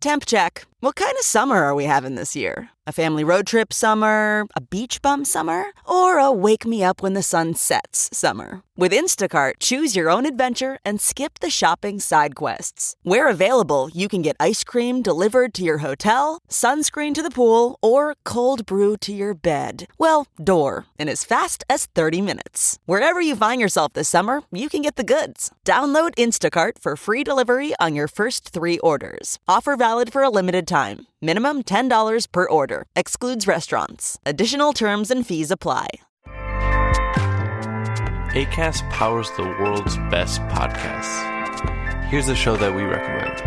Temp check. What kind of summer are we having this year? A family road trip summer? A beach bum summer? Or a wake me up when the sun sets summer? With Instacart, choose your own adventure and skip the shopping side quests. Where available, you can get ice cream delivered to your hotel, sunscreen to the pool, or cold brew to your bed. Well, door, in as fast as 30 minutes. Wherever you find yourself this summer, you can get the goods. Download Instacart for free delivery on your first 3 orders. Offer valid for a limited time. Minimum $10 per order. Excludes restaurants. Additional terms and fees apply. Acast powers the world's best podcasts. Here's a show that we recommend.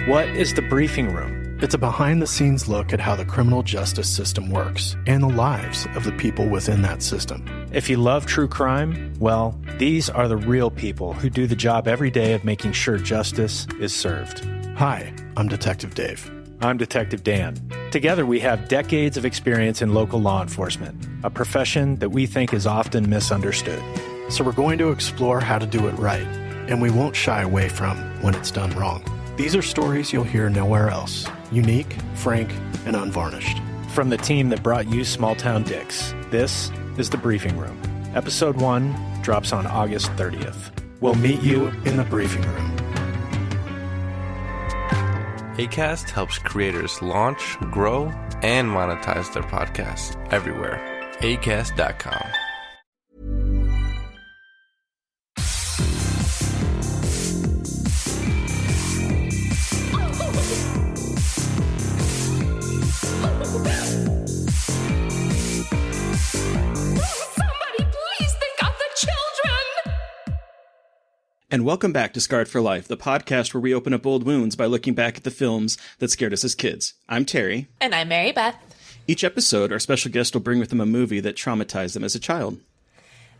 What is The Briefing Room? It's a behind-the-scenes look at how the criminal justice system works and the lives of the people within that system. If you love true crime, well, these are the real people who do the job every day of making sure justice is served. Hi, I'm Detective Dave. I'm Detective Dan. Together we have decades of experience in local law enforcement, a profession that we think is often misunderstood. So we're going to explore how to do it right, and we won't shy away from when it's done wrong. These are stories you'll hear nowhere else. Unique, frank, and unvarnished. From the team that brought you Small Town Dicks, this is The Briefing Room. Episode 1 drops on August 30th. We'll meet you in the briefing room. Acast helps creators launch, grow, and monetize their podcasts everywhere. Acast.com. And welcome back to Scarred for Life, the podcast where we open up old wounds by looking back at the films that scared us as kids. I'm Terry. And I'm Mary Beth. Each episode, our special guest will bring with them a movie that traumatized them as a child.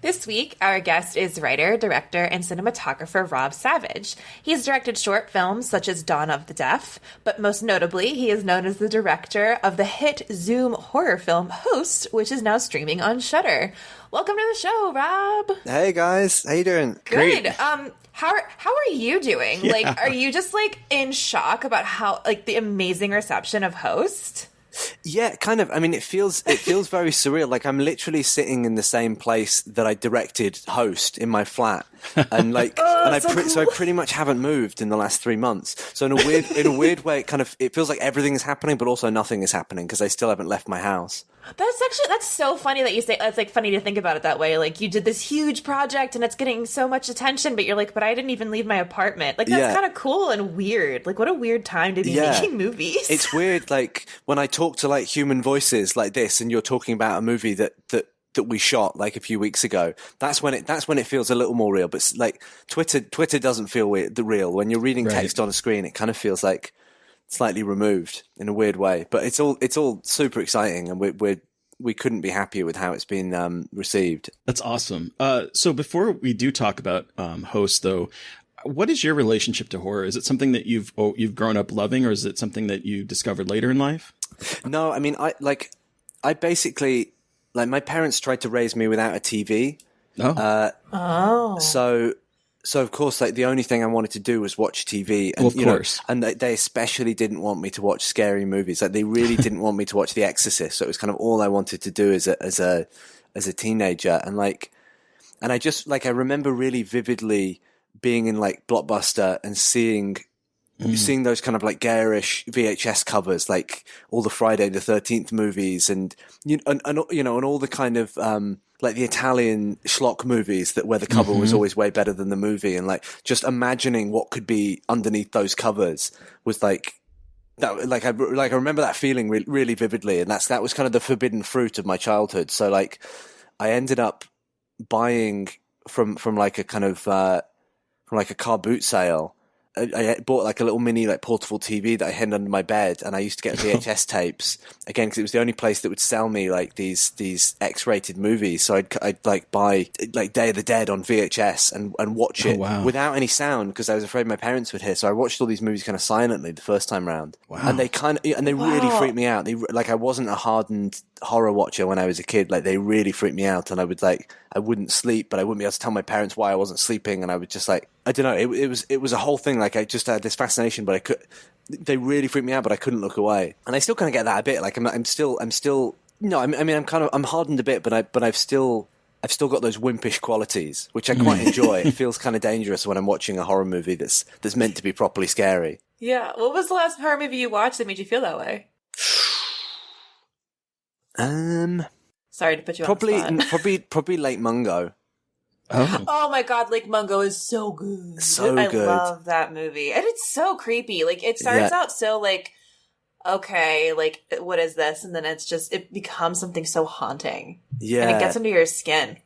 This week, our guest is writer, director, and cinematographer Rob Savage. He's directed short films such as Dawn of the Deaf, but most notably, he is known as the director of the hit Zoom horror film Host, which is now streaming on Shudder. Welcome to the show, Rob. Hey guys, how you doing? Good. How are you doing? Yeah. Like, are you just like in shock about how like the amazing reception of Host? Yeah, kind of. I mean, it feels very surreal. Like I'm literally sitting in the same place that I directed Host in my flat, and like, so I pretty much haven't moved in the last 3 months. So in a weird way, it feels like everything is happening, but also nothing is happening because I still haven't left my house. That's so funny that you say. It's like funny to think about it that way. Like you did this huge project and it's getting so much attention, but you're like, but I didn't even leave my apartment. Like that's kind of cool and weird. Like what a weird time to be making movies. It's weird. Like when I talk to like human voices like this, and you're talking about a movie that we shot like a few weeks ago. That's when it feels a little more real. But like Twitter doesn't feel real. When you're reading text on a screen, it kind of feels like slightly removed in a weird way, but it's all super exciting, and we couldn't be happier with how it's been received. That's awesome. So before we do talk about Host, though, what is your relationship to horror? Is it something that you've grown up loving, or is it something that you discovered later in life? No, I mean, I basically like my parents tried to raise me without a TV. So of course, like the only thing I wanted to do was watch TV, and well, of course, and they especially didn't want me to watch scary movies. Like they really didn't want me to watch The Exorcist. So it was kind of all I wanted to do as a teenager, and I just like I remember really vividly being in like Blockbuster and seeing those kind of like garish VHS covers, like all the Friday the 13th movies, and all the kind of like the Italian schlock movies where the cover was always way better than the movie, and like just imagining what could be underneath those covers was like that. Like I remember that feeling really vividly, and that was kind of the forbidden fruit of my childhood. So like I ended up buying from like a kind of from like a car boot sale. I bought like a little mini like portable TV that I hid under my bed, and I used to get VHS tapes again because it was the only place that would sell me like these X-rated movies. So I'd like buy like Day of the Dead on VHS and watch it without any sound because I was afraid my parents would hear. So I watched all these movies kind of silently the first time round, and they really freaked me out. I wasn't a hardened horror watcher when I was a kid. Like, they really freaked me out, and I wouldn't sleep, but I wouldn't be able to tell my parents why I wasn't sleeping, and I would just like, I don't know, it was a whole thing. Like, I just had this fascination, but they really freaked me out, but I couldn't look away. And I still kind of get that a bit. Like, I'm still no, I mean, I'm hardened a bit, but I've still got those wimpish qualities, which I quite enjoy. It feels kind of dangerous when I'm watching a horror movie that's meant to be properly scary. Yeah. What was the last horror movie you watched that made you feel that way? Sorry to put you on the spot. Probably Lake Mungo. Oh my God, Lake Mungo is so good. So I good. love that movie. And it's so creepy. Like, it starts out so like, okay, like, what is this? And then it becomes something so haunting. Yeah. And it gets under your skin.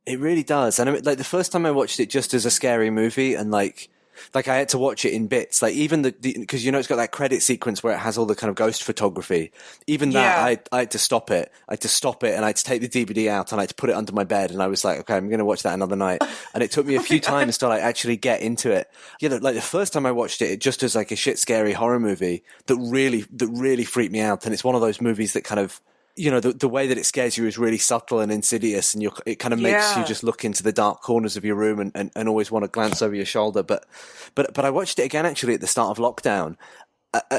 It really does. And I mean, like, the first time I watched it just as a scary movie, and like I had to watch it in bits. Like, even because, you know, it's got that credit sequence where it has all the kind of ghost photography. Even that, I had to stop it. I had to stop it, and I had to take the DVD out, and I had to put it under my bed. And I was like, okay, I'm going to watch that another night. And it took me a few times to like actually get into it. Yeah, like the first time I watched it just as like a shit scary horror movie that really freaked me out. And it's one of those movies that kind of, you know, the way that it scares you is really subtle and insidious, and it kind of makes you just look into the dark corners of your room and always want to glance over your shoulder. But I watched it again actually at the start of lockdown,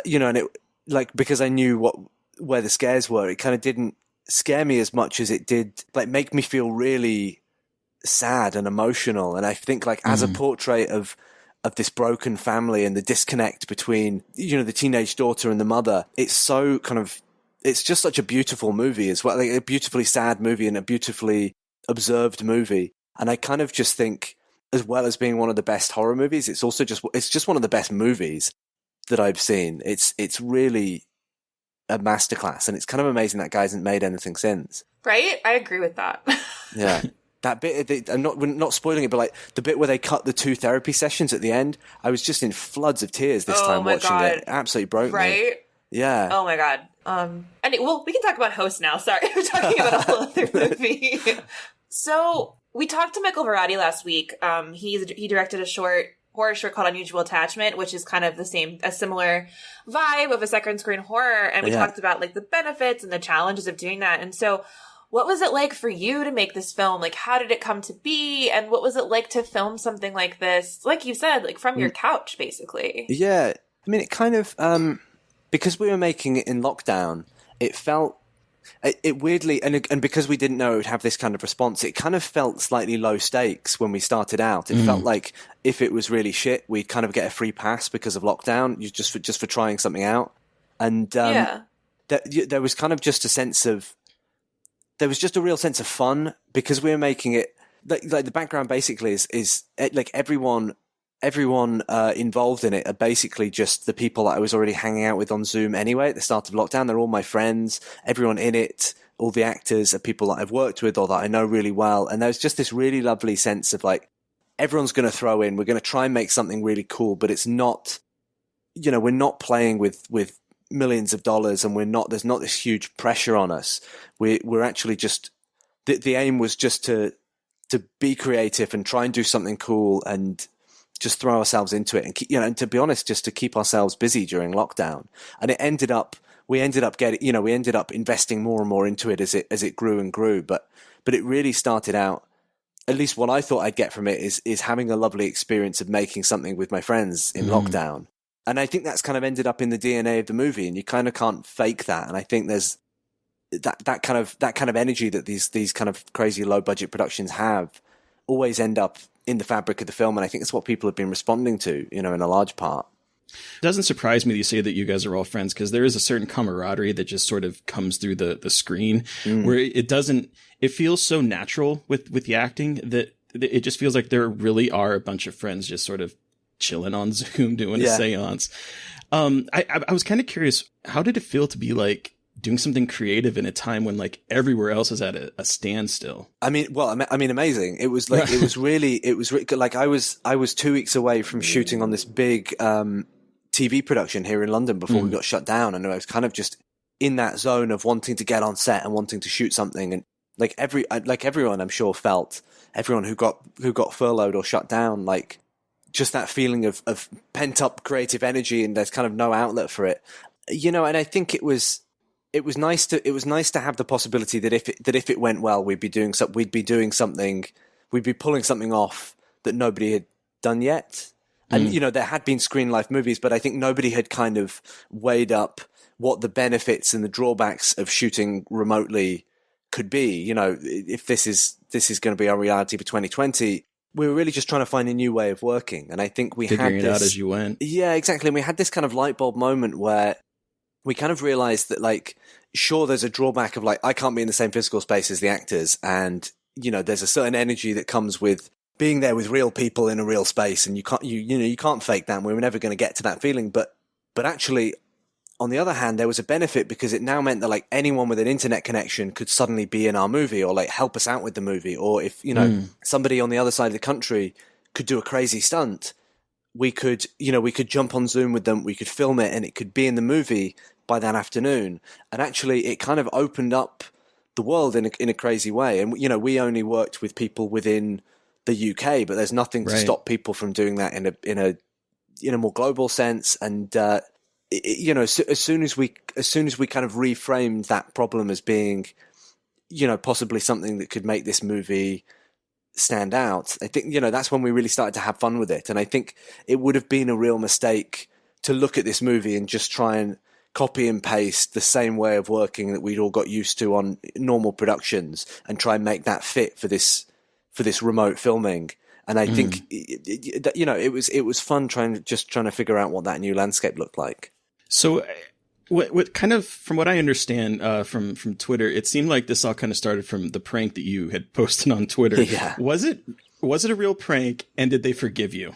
you know, and it, like, because I knew where the scares were, it kind of didn't scare me as much as it did like make me feel really sad and emotional. And I think, like, as a portrait of this broken family and the disconnect between, you know, the teenage daughter and the mother, it's just such a beautiful movie as well, like a beautifully sad movie and a beautifully observed movie. And I kind of just think, as well as being one of the best horror movies, it's just one of the best movies that I've seen. It's really a masterclass, and it's kind of amazing that guy hasn't made anything since. Right? I agree with that. Yeah. That bit, I'm not spoiling it, but like the bit where they cut the 2 therapy sessions at the end, I was just in floods of tears this time watching it. It absolutely broke me. Right? Yeah. Oh my God. We can talk about Host now. Sorry, we're talking about a whole other movie. So we talked to Michael Varrati last week. He directed a horror short called Unusual Attachment, which is kind of a similar vibe of a second screen horror. And we talked about like the benefits and the challenges of doing that. And so, what was it like for you to make this film? Like, how did it come to be? And what was it like to film something like this? Like you said, like from your couch, basically. Yeah. I mean, it kind of, because we were making it in lockdown, it felt, it weirdly, and because we didn't know it would have this kind of response, it kind of felt slightly low stakes when we started out. It felt like if it was really shit, we'd kind of get a free pass because of lockdown, just for trying something out. And there was kind of just a sense of, there was just a real sense of fun because we were making it, like the background basically is like everyone involved in it are basically just the people that I was already hanging out with on Zoom anyway at the start of lockdown. They're all my friends. Everyone in it, all the actors are people that I've worked with or that I know really well. And there's just this really lovely sense of like, everyone's going to throw in. We're going to try and make something really cool, but it's not, you know, we're not playing with millions of dollars, and there's not this huge pressure on us. We're actually just, the aim was just to be creative and try and do something cool and just throw ourselves into it, and keep, you know, and to be honest, just to keep ourselves busy during lockdown. And we ended up investing more and more into it as it grew and grew. But it really started out, at least what I thought I'd get from it is having a lovely experience of making something with my friends in lockdown. And I think that's kind of ended up in the DNA of the movie, and you kind of can't fake that. And I think there's that kind of energy that these kind of crazy low budget productions have always end up in the fabric of the film. And I think it's what people have been responding to, you know, in a large part. It doesn't surprise me that you say that you guys are all friends, because there is a certain camaraderie that just sort of comes through the screen where it feels so natural with the acting that it just feels like there really are a bunch of friends just sort of chilling on Zoom doing a seance. I was kind of curious, how did it feel to be like doing something creative in a time when like everywhere else is at a standstill? I mean, amazing. It was like, I was 2 weeks away from shooting on this big TV production here in London before we got shut down. And I was kind of just in that zone of wanting to get on set and wanting to shoot something. And like everyone I'm sure felt, everyone who got furloughed or shut down, like just that feeling of pent up creative energy, and there's kind of no outlet for it, you know. And I think it was it was nice to have the possibility that if it went well, we'd be pulling something off that nobody had done yet. And there had been Screen Life movies, but I think nobody had kind of weighed up what the benefits and the drawbacks of shooting remotely could be. If this is going to be our reality for 2020, we were really just trying to find a new way of working. And I think we figuring had it out as you went. Yeah, exactly. And we had this kind of light bulb moment where we kind of realized that, like, sure, there's a drawback of, like, I can't be in the same physical space as the actors. And, there's a certain energy that comes with being there with real people in a real space. And you can't fake that. And we were never going to get to that feeling. But actually, on the other hand, there was a benefit because it now meant that, like, anyone with an internet connection could suddenly be in our movie or, like, help us out with the movie. Or if, somebody on the other side of the country could do a crazy stunt, we could jump on Zoom with them, we could film it, and it could be in the movie by that afternoon. And actually, it kind of opened up the world in a crazy way. And, we only worked with people within the UK, but there's nothing to stop people from doing that in a more global sense. And, as soon as we kind of reframed that problem as being, possibly something that could make this movie stand out, I think, that's when we really started to have fun with it. And I think it would have been a real mistake to look at this movie and just try and copy and paste the same way of working that we'd all got used to on normal productions and try and make that fit for this remote filming. And I think, it was fun trying to figure out what that new landscape looked like. So what kind of, from what I understand from Twitter, it seemed like this all kind of started from the prank that you had posted on Twitter. Yeah. Was it a real prank, and did they forgive you?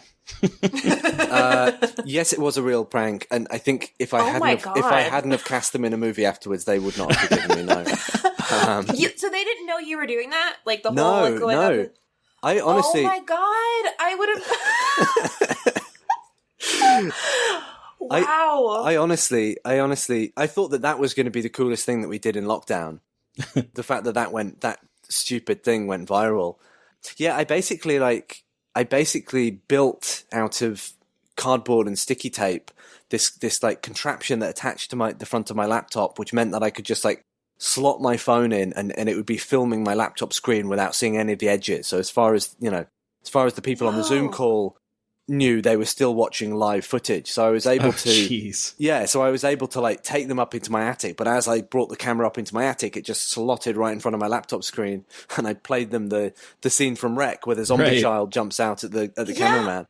Yes, it was a real prank, and I think if I hadn't have cast them in a movie afterwards, they would not have forgiven me. No. So they didn't know you were doing that? Like the no, whole going no. up. I honestly. Oh my god! I would have. Wow. I honestly, I thought that was going to be the coolest thing that we did in lockdown. The fact that stupid thing went viral. Yeah, I basically built out of cardboard and sticky tape this like contraption that attached to the front of my laptop, which meant that I could just like slot my phone in and it would be filming my laptop screen without seeing any of the edges. So as far as the people on the Zoom call knew, they were still watching live footage. So I was able so I was able to like take them up into my attic, but as I brought the camera up into my attic, it just slotted right in front of my laptop screen, and I played them the scene from Wreck where the zombie child jumps out at the cameraman.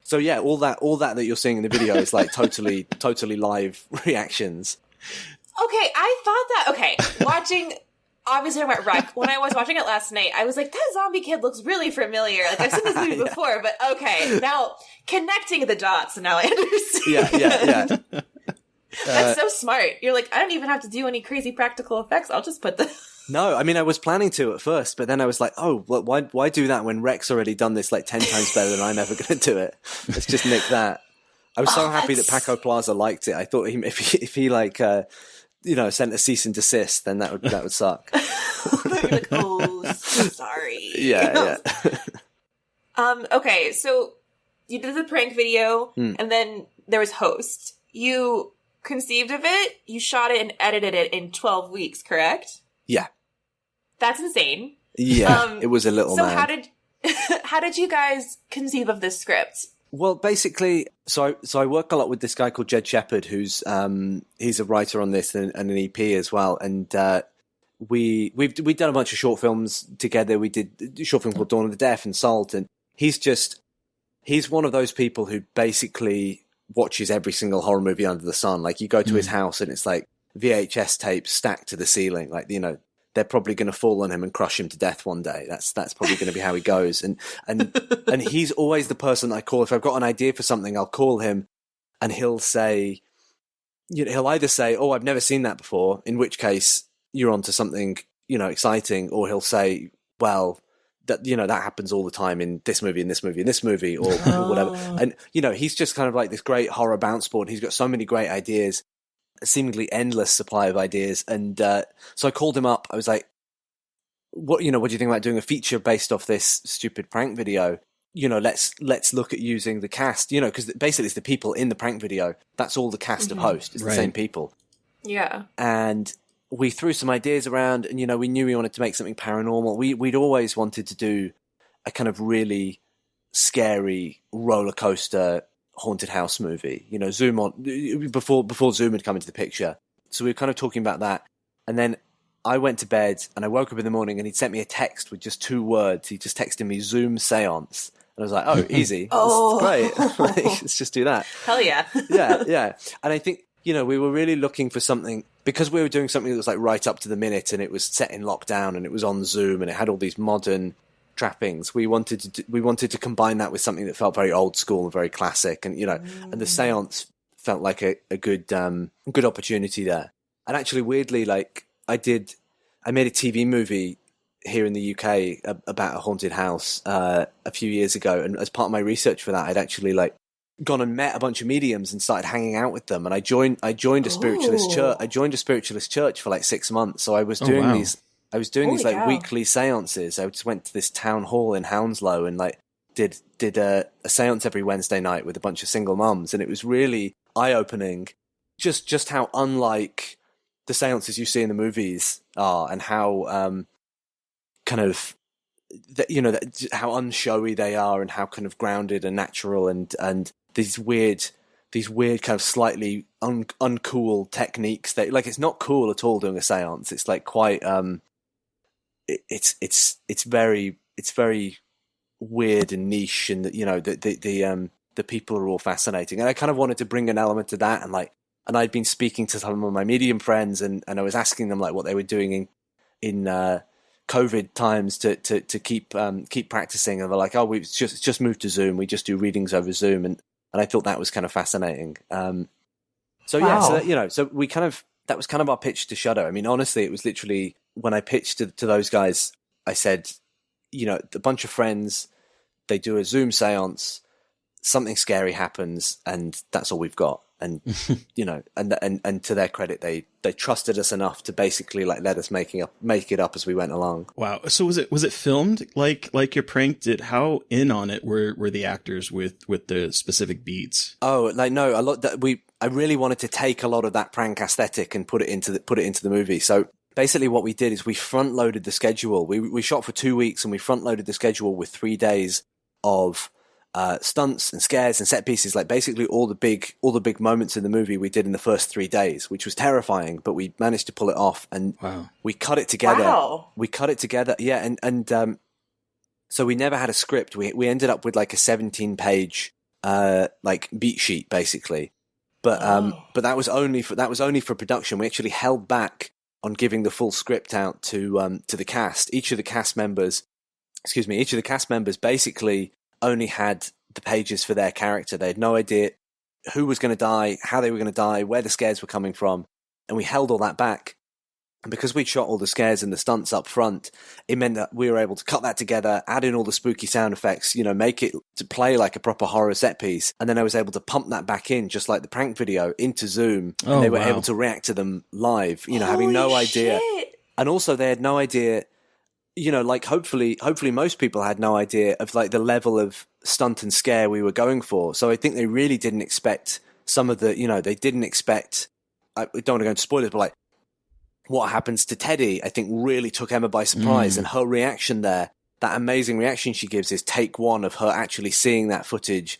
So yeah, all that you're seeing in the video is like totally live reactions. Okay, I thought that watching obviously I went Wreck. When I was watching it last night, I was like, that zombie kid looks really familiar. Like, I've seen this movie before, but okay. Now, connecting the dots, now I understand. Yeah. That's so smart. You're like, I don't even have to do any crazy practical effects. I'll just put the... No, I mean, I was planning to at first, but then I was like, oh, well, why do that when Wreck's already done this like 10 times better than I'm ever going to do it? Let's just nick that. I was so happy that Paco Plaza liked it. I thought if he like... sent a cease and desist, then that would suck. You're like, oh, sorry. Yeah. Okay, so you did the prank video, and then there was Host. You conceived of it, you shot it and edited it in 12 weeks, correct? Yeah. That's insane. Yeah, it was a little mad. How did you guys conceive of this script? Well, basically, so I work a lot with this guy called Jed Shepard, who's he's a writer on this and an EP as well, and we've done a bunch of short films together. We did a short film called Dawn of the Deaf and Salt, and he's one of those people who basically watches every single horror movie under the sun. Like, you go to his house and it's like VHS tapes stacked to the ceiling, like, they're probably going to fall on him and crush him to death one day. That's probably going to be how he goes. And he's always the person I call. If I've got an idea for something, I'll call him and he'll say, he'll either say, oh, I've never seen that before, in which case you're onto something, exciting. Or he'll say, well, that happens all the time in this movie, in this movie, in this movie, or whatever. And, he's just kind of like this great horror bounce board. He's got so many great ideas, a seemingly endless supply of ideas. And so I called him up. I was like, what do you think about doing a feature based off this stupid prank video? Let's look at using the cast, because basically it's the people in the prank video. That's all the cast of Host. It's the same people. Yeah. And we threw some ideas around, and, you know, we knew we wanted to make something paranormal. We'd always wanted to do a kind of really scary roller coaster haunted house movie. You know, before Zoom had come into the picture. So we were kind of talking about that. And then I went to bed and I woke up in the morning and he'd sent me a text with just 2 words. He just texted me Zoom seance. And I was like, oh, easy. Oh. That's great. Like, let's just do that. Hell yeah. Yeah. And I think, you know, we were really looking for something, because we were doing something that was like right up to the minute, and it was set in lockdown and it was on Zoom and it had all these modern trappings. We wanted to combine that with something that felt very old school and very classic, and, you know, and the seance felt like a good opportunity there. And actually, weirdly, like I made a TV movie here in the UK about a haunted house a few years ago, and as part of my research for that, I'd actually like gone and met a bunch of mediums and started hanging out with them. And I joined a spiritualist church. I joined a spiritualist church for like 6 months. So I was doing these like weekly seances. I just went to this town hall in Hounslow and like did a seance every Wednesday night with a bunch of single mums, and it was really eye-opening just how unlike the seances you see in the movies are, and how kind of how unshowy they are, and how kind of grounded and natural, and these weird kind of slightly uncool techniques that, like, it's not cool at all doing a seance. It's like quite it's very weird and niche, and you know the people are all fascinating, and I kind of wanted to bring an element to that, and I'd been speaking to some of my medium friends, and I was asking them like what they were doing in COVID times to keep practicing, and they're like, oh, we've just moved to Zoom, we just do readings over Zoom, and I thought that was kind of fascinating. So we kind of, that was kind of our pitch to Shudder. I mean, honestly, it was literally when I pitched to those guys, I said, you know, a bunch of friends, they do a Zoom seance, something scary happens, and that's all we've got. And you know, and to their credit, they trusted us enough to basically like let us make it up as we went along. Wow. So was it filmed like your prank? How in on it were the actors with the specific beats? Oh, like no, I really wanted to take a lot of that prank aesthetic and put it into the movie. So basically what we did is we front loaded the schedule. We shot for 2 weeks, and we front loaded the schedule with 3 days of stunts and scares and set pieces. Like basically all the big moments in the movie we did in the first 3 days, which was terrifying, but we managed to pull it off, and we cut it together. Wow. We cut it together. Yeah. And so we never had a script. We ended up with like a 17-page like beat sheet basically. But that was only for production. We actually held back on giving the full script out to the cast. Each of the cast members basically only had the pages for their character. They had no idea who was going to die, how they were going to die, where the scares were coming from, and we held all that back. And because we'd shot all the scares and the stunts up front, it meant that we were able to cut that together, add in all the spooky sound effects, you know, make it to play like a proper horror set piece. And then I was able to pump that back in, just like the prank video, into Zoom. And they were able to react to them live, you know, having no idea. And also they had no idea, you know, like hopefully most people had no idea of like the level of stunt and scare we were going for. So I think they really didn't expect some of the, you know, they didn't expect, I don't want to go into spoilers, but like what happens to Teddy, I think really took Emma by surprise. And her reaction there, that amazing reaction she gives, is take one of her actually seeing that footage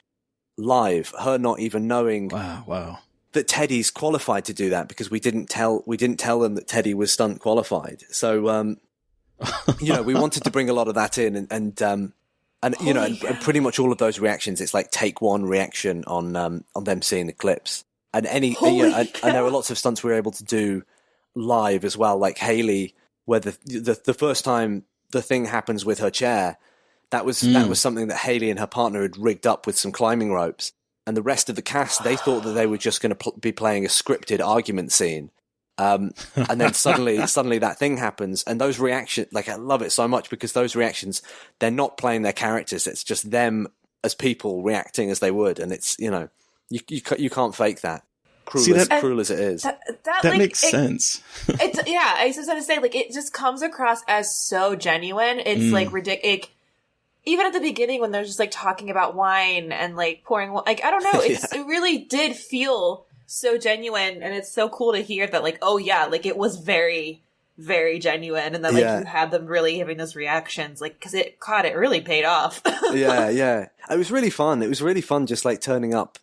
live, her not even knowing that Teddy's qualified to do that, because we didn't tell them that Teddy was stunt qualified. So, you know, we wanted to bring a lot of that in, and you know, and pretty much all of those reactions, it's like take one reaction on them seeing the clips, and and there were lots of stunts we were able to do live as well, like Haley, where the first time the thing happens with her chair, that was something that Haley and her partner had rigged up with some climbing ropes, and the rest of the cast, they thought that they were just going to be playing a scripted argument scene. And then suddenly that thing happens, and those reactions, like I love it so much, because those reactions, they're not playing their characters. It's just them as people reacting as they would. And it's, you know, you can't fake that. Cruel as it is. That makes sense. It's, yeah, I was just going to say, like, it just comes across as so genuine. It's like ridiculous. Even at the beginning when they're just like talking about wine and like pouring, like, I don't know, it really did feel so genuine, and it's so cool to hear that, like, oh yeah, like it was very, very genuine, and that like you had them really giving those reactions, like, because it really paid off. Yeah. It was really fun. It was really fun just like turning up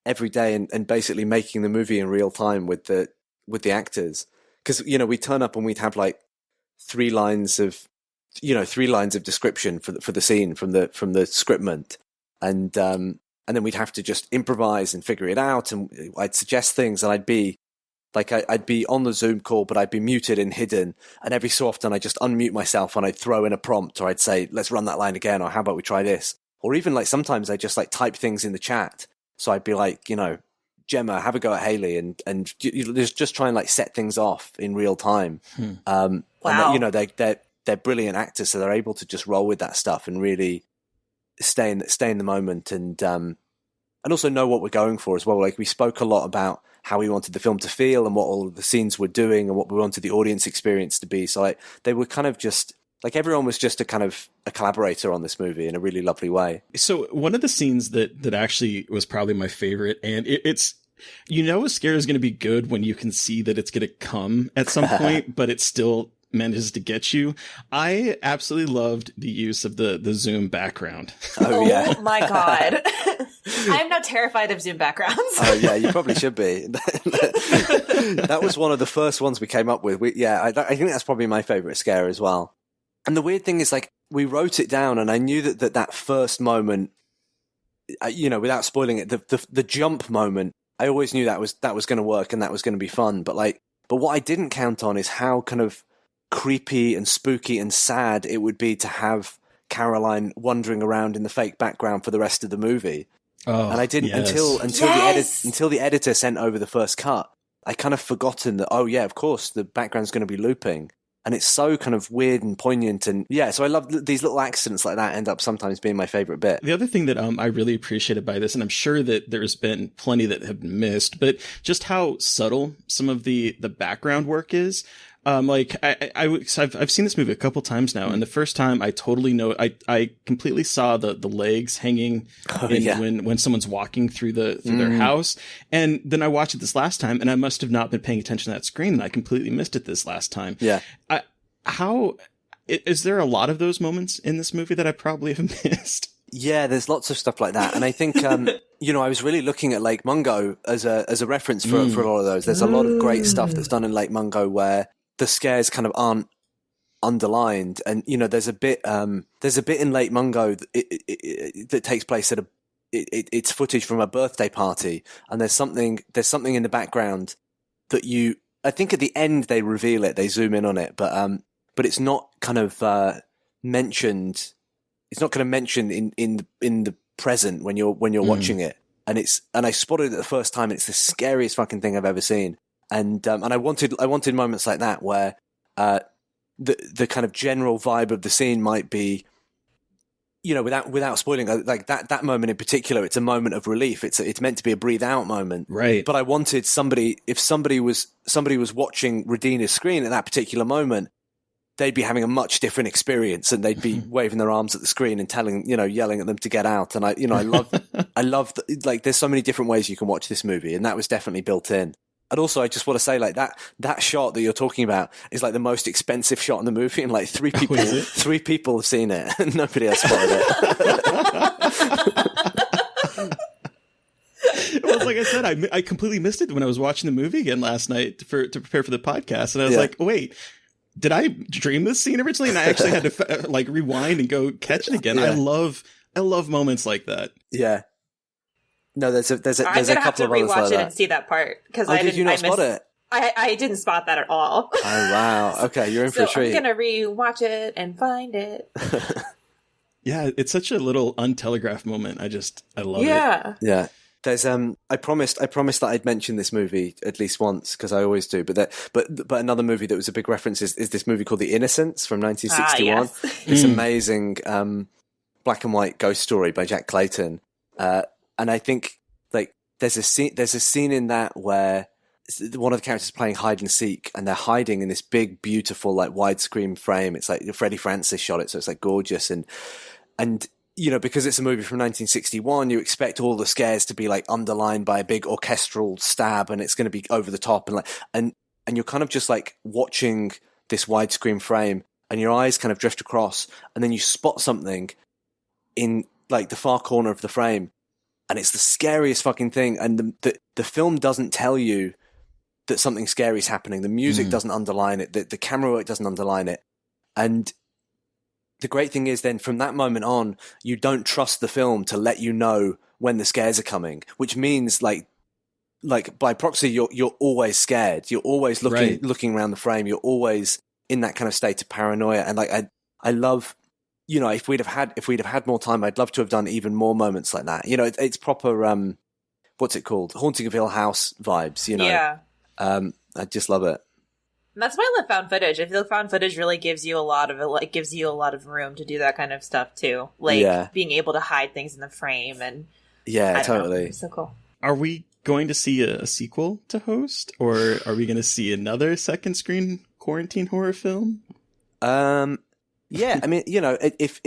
every day and basically making the movie in real time with the actors. Because, you know, we'd turn up and we'd have like 3 lines of description for the scene from the scriptment. And then we'd have to just improvise and figure it out. And I'd suggest things, and I'd be on the Zoom call, but I'd be muted and hidden. And every so often I'd just unmute myself and I'd throw in a prompt, or I'd say, let's run that line again, or how about we try this? Or even like sometimes I just like type things in the chat. So I'd be like, you know, Gemma, have a go at Haley, and just try and like set things off in real time. Wow. And, you know, they're brilliant actors, so they're able to just roll with that stuff and really stay in the moment, and also know what we're going for as well. Like, we spoke a lot about how we wanted the film to feel and what all of the scenes were doing and what we wanted the audience experience to be. So like, they were kind of just like, everyone was just a collaborator on this movie in a really lovely way. So one of the scenes that actually was probably my favorite, and it's, you know, a scare is going to be good when you can see that it's going to come at some point, but it still manages to get you. I absolutely loved the use of the Zoom background. Oh yeah. Oh my God. I'm now terrified of Zoom backgrounds. Oh yeah, you probably should be. That was one of the first ones we came up with. I think that's probably my favorite scare as well. And the weird thing is, like, we wrote it down, and I knew that first moment, you know, without spoiling it, the jump moment, I always knew that was going to work and that was going to be fun. But what I didn't count on is how kind of creepy and spooky and sad it would be to have Caroline wandering around in the fake background for the rest of the movie. Oh, and I didn't until the editor sent over the first cut. I kind of forgotten that, oh yeah, of course the background's going to be looping. And it's so kind of weird and poignant, and yeah, so I love these little accidents like that. End up sometimes being my favorite bit. The other thing that I really appreciated by this, and I'm sure that there's been plenty that have been missed, but just how subtle some of the background work is. Like I've seen this movie a couple times now, and the first time I totally know I completely saw the legs hanging when someone's walking through their house, and then I watched it this last time, and I must have not been paying attention to that screen, and I completely missed it this last time. Yeah. How is there a lot of those moments in this movie that I probably have missed? Yeah, there's lots of stuff like that, and I think you know, I was really looking at Lake Mungo as a reference for a lot of those. There's a lot of great stuff that's done in Lake Mungo where the scares kind of aren't underlined, and you know, there's a bit in Lake Mungo that takes place at it's footage from a birthday party, and there's something in the background that I think at the end they reveal it, they zoom in on it, but it's not kind of mentioned. It's not kind of mentioned in the present when you're watching it, and I spotted it the first time. And it's the scariest fucking thing I've ever seen. And I wanted moments like that where the kind of general vibe of the scene might be, you know, without spoiling, like that moment in particular, it's a moment of relief. It's meant to be a breathe out moment, right? But I wanted if somebody was watching Redina's screen at that particular moment, they'd be having a much different experience, and they'd be waving their arms at the screen and yelling at them to get out. And I love like there's so many different ways you can watch this movie, and that was definitely built in. And also, I just want to say, like, that shot that you're talking about is like the most expensive shot in the movie, and like three people have seen it, and nobody else spotted it. Well, like I said, I completely missed it when I was watching the movie again last night to prepare for the podcast, and I was like, wait, did I dream this scene originally? And I actually had to like rewind and go catch it again. Yeah. I love moments like that. Yeah. No, there's a couple of others like that. I'm gonna have to rewatch it and see that part, because did you not spot it? I didn't spot that at all. Oh wow! Okay, you're in for a treat. I'm gonna rewatch it and find it. Yeah, it's such a little untelegraphed moment. I love it. Yeah. There's I promised that I'd mention this movie at least once, because I always do. But another movie that was a big reference is this movie called The Innocents from 1961. Yes. This amazing black and white ghost story by Jack Clayton. And I think like there's a scene in that where one of the characters is playing hide and seek, and they're hiding in this big, beautiful, like widescreen frame. It's like Freddie Francis shot it, so it's like gorgeous, and you know, because it's a movie from 1961, you expect all the scares to be like underlined by a big orchestral stab, and it's going to be over the top, and like, and you're kind of just like watching this widescreen frame, and your eyes kind of drift across, and then you spot something in like the far corner of the frame, and it's the scariest fucking thing, and the film doesn't tell you that something scary is happening. The music doesn't underline it. The camera work doesn't underline it, and the great thing is then from that moment on, you don't trust the film to let you know when the scares are coming, which means like by proxy, you're always scared. You're always looking around the frame. You're always in that kind of state of paranoia. And like, I love, you know, if we'd have had more time, I'd love to have done even more moments like that. You know, it's proper, what's it called? Haunting of Hill House vibes, you know? Yeah. I just love it. And that's why I love found footage. I feel found footage really gives you a lot of room to do that kind of stuff too. Like being able to hide things in the frame and totally. It's so cool. Are we going to see a sequel to Host, or are we going to see another second screen quarantine horror film? Yeah, I mean, you know, if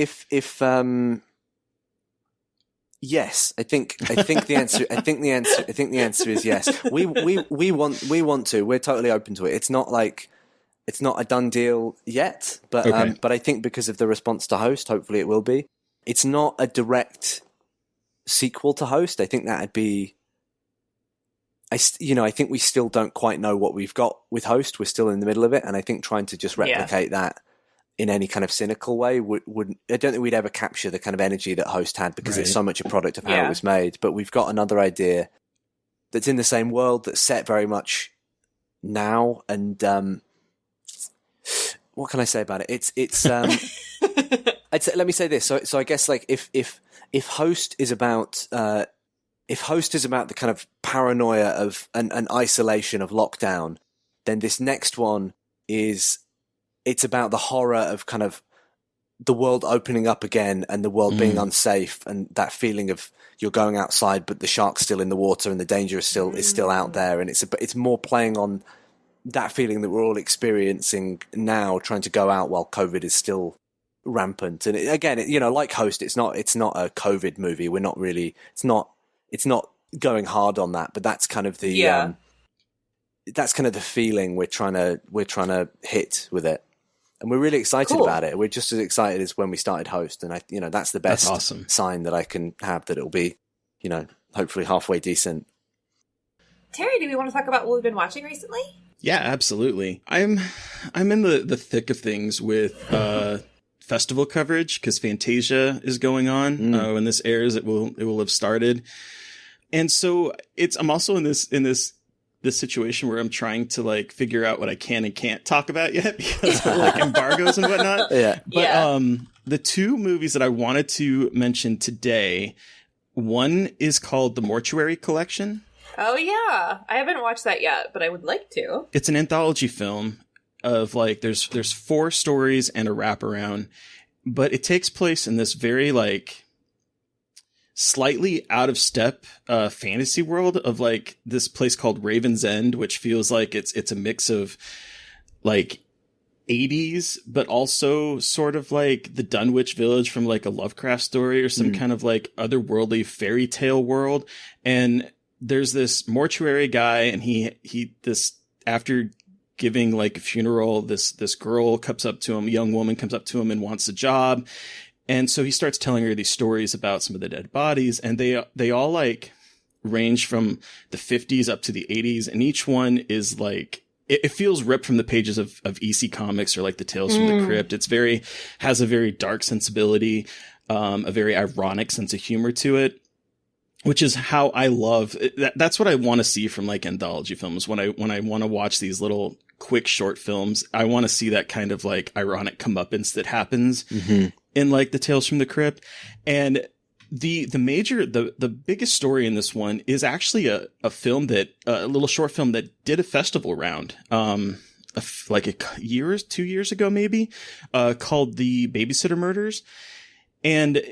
yes, I think the answer is yes. We want to. We're totally open to it. It's not a done deal yet, but okay. But I think because of the response to Host, hopefully it will be. It's not a direct sequel to Host. I think that'd be. I think we still don't quite know what we've got with Host. We're still in the middle of it, and I think trying to just replicate that in any kind of cynical way would I don't think we'd ever capture the kind of energy that Host had, because it's so much a product of how it was made. But we've got another idea that's in the same world, that's set very much now, and what can I say about it? It's let me say this. So I guess like if Host is about the kind of paranoia of an isolation of lockdown, then this next one it's about the horror of kind of the world opening up again and the world being unsafe, and that feeling of you're going outside but the shark's still in the water and the danger is still out there, and it's more playing on that feeling that we're all experiencing now, trying to go out while COVID is still rampant. And like Host, it's not a COVID movie. We're not really it's not going hard on that, but that's kind of the feeling we're trying to hit with it. And we're really excited about it. We're just as excited as when we started Host. And that's the best sign that I can have, that it'll be, hopefully halfway decent. Terry, do we want to talk about what we've been watching recently? Yeah, absolutely. I'm in the thick of things with festival coverage, because Fantasia is going on. When this airs, it will have started. And so I'm also in this situation where I'm trying to like figure out what I can and can't talk about yet, because of like embargoes and whatnot. Yeah. But the two movies that I wanted to mention today, one is called The Mortuary Collection. Oh yeah, I haven't watched that yet, but I would like to. It's an anthology film of like there's 4 stories and a wraparound, but it takes place in this very like slightly out of step fantasy world of like this place called Raven's End, which feels like it's a mix of like 80s, but also sort of like the Dunwich Village from like a Lovecraft story or some kind of like otherworldly fairy tale world. And there's this mortuary guy, and he after giving like a funeral, this girl comes up to him, a young woman comes up to him and wants a job. And so he starts telling her these stories about some of the dead bodies, and they all like range from the 50s up to the 80s. And each one is like, it feels ripped from the pages of EC Comics or like the Tales from the Crypt. Has a very dark sensibility, a very ironic sense of humor to it, which is how I love that's what I want to see from like anthology films. When I want to watch these little quick short films, I want to see that kind of like ironic comeuppance that happens in like the Tales from the Crypt. And the biggest story in this one is actually a little short film that did a festival round, like 2 years ago, maybe, called The Babysitter Murders. And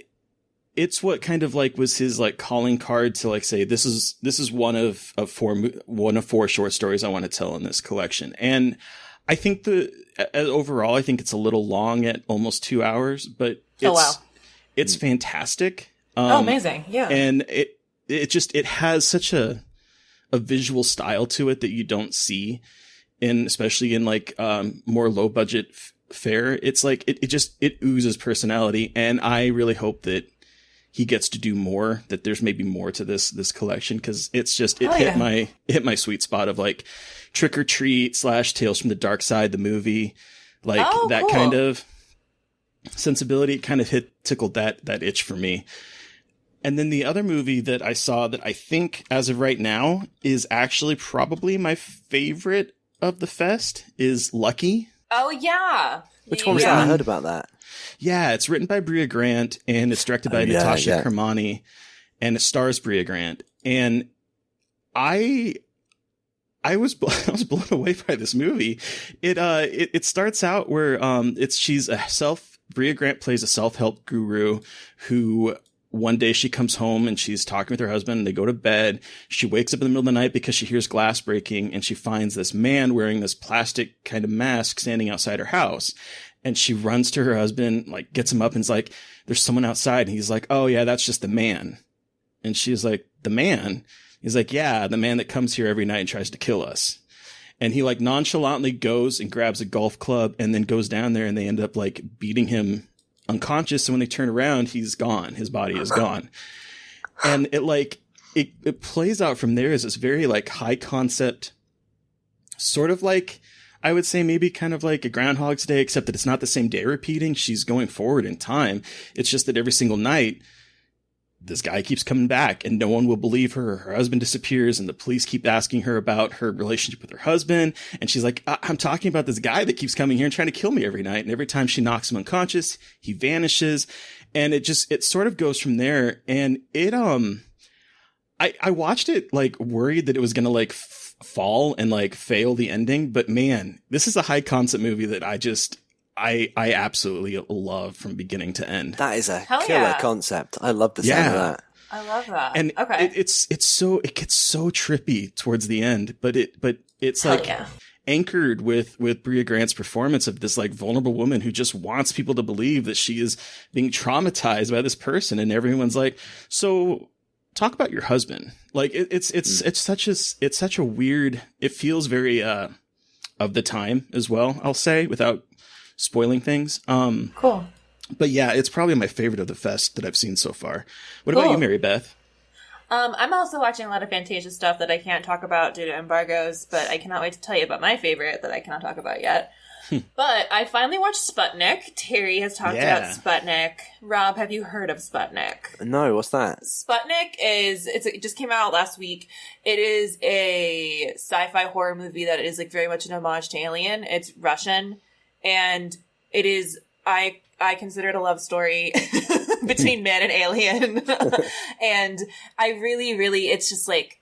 it's what kind of like was his like calling card to like say, this is one of 4 short stories I want to tell in this collection. And I think overall, I think it's a little long at almost 2 hours, but It's fantastic. Amazing. Yeah. And it has such a visual style to it that you don't see especially in like more low budget fare. It's like it oozes personality, and I really hope that he gets to do more, that there's maybe more to this collection, because it's just hit my sweet spot of like Trick or Treat / Tales from the Dark Side, the movie, like that cool. kind of sensibility. It kind of tickled that itch for me. And then the other movie that I saw that I think as of right now is actually probably my favorite of the fest is Lucky. Oh yeah. Which one was that? I heard about that. Yeah, it's written by Brea Grant and it's directed by Natasha Kermani, and it stars Brea Grant. And I was blown away by this movie. It starts out where Brea Grant plays a self-help guru who one day she comes home and she's talking with her husband and they go to bed. She wakes up in the middle of the night because she hears glass breaking, and she finds this man wearing this plastic kind of mask standing outside her house. And she runs to her husband, like gets him up and is like, there's someone outside. And he's like, oh yeah, that's just the man. And she's like, the man? He's like, yeah, the man that comes here every night and tries to kill us. And he like nonchalantly goes and grabs a golf club and then goes down there, and they end up like beating him unconscious. So when they turn around, he's gone. His body is gone. And it plays out from there as this very like high concept, sort of like, I would say maybe kind of like a Groundhog's Day, except that it's not the same day repeating. She's going forward in time. It's just that every single night, this guy keeps coming back and no one will believe her. Her husband disappears and the police keep asking her about her relationship with her husband. And she's like, I'm talking about this guy that keeps coming here and trying to kill me every night. And every time she knocks him unconscious, he vanishes. And it sort of goes from there. And I watched it like worried that it was going to like fall and like fail the ending. But man, this is a high concept movie that I absolutely love from beginning to end. That is a killer concept. I love the sound of that. I love that. And it gets so trippy towards the end, but it's anchored with Brea Grant's performance of this like vulnerable woman who just wants people to believe that she is being traumatized by this person, and everyone's like, so talk about your husband. Like it's such a weird. It feels very of the time as well, I'll say, without spoiling things. Cool. But yeah, it's probably my favorite of the fest that I've seen so far. What about you, Mary Beth? I'm also watching a lot of Fantasia stuff that I can't talk about due to embargoes, but I cannot wait to tell you about my favorite that I cannot talk about yet. But I finally watched Sputnik. Terry has talked about Sputnik. Rob, have you heard of Sputnik? No, what's that? Sputnik it just came out last week. It is a sci-fi horror movie that is like very much an homage to Alien. It's Russian, and it is, I consider it a love story between man and alien. And I really, really, it's just like,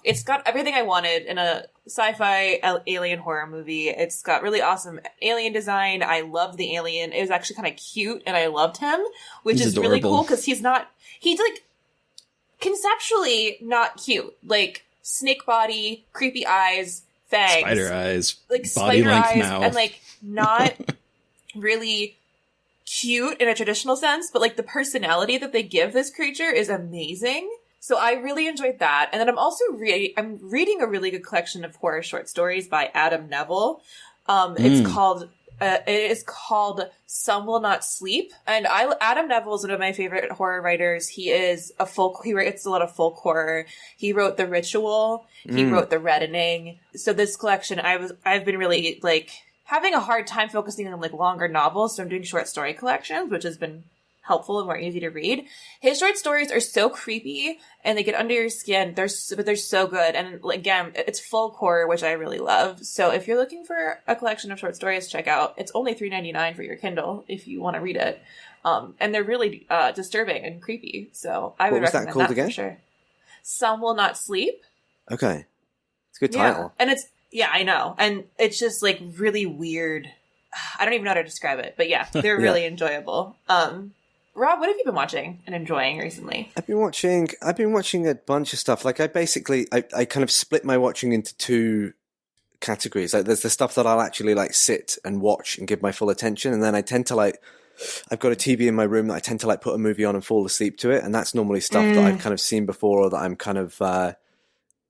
it's got everything I wanted in a sci-fi alien horror movie. It's got really awesome alien design. I love the alien. It was actually kind of cute, and I loved him, which is adorable. Really cool because he's like conceptually not cute. Like snake body, creepy eyes, fangs, spider eyes, like body spider length eyes, mouth, and like not really cute in a traditional sense, but like the personality that they give this creature is amazing. So I really enjoyed that. And then I'm also I'm reading a really good collection of horror short stories by Adam Neville. It is called Some Will Not Sleep. And Adam Neville is one of my favorite horror writers. He writes a lot of folk horror. He wrote The Ritual. He wrote The Reddening. So this collection, I've been really like having a hard time focusing on like longer novels. So I'm doing short story collections, which has been helpful and more easy to read. His short stories are so creepy and they get under your skin. But they're so good. And again, it's folk horror, which I really love. So if you're looking for a collection of short stories, check out. It's only $3.99 for your Kindle if you want to read it. And they're really disturbing and creepy. So I would recommend that again? For sure. Some Will Not Sleep. Okay. It's a good title. And I know. And it's just like really weird. I don't even know how to describe it, but yeah, they're really enjoyable. Rob, what have you been watching and enjoying recently? I've been watching a bunch of stuff. Like I kind of split my watching into two categories. Like there's the stuff that I'll actually like sit and watch and give my full attention, and then I tend to like I've got a TV in my room that I tend to like put a movie on and fall asleep to it, and that's normally stuff that I've kind of seen before, or that I'm kind of that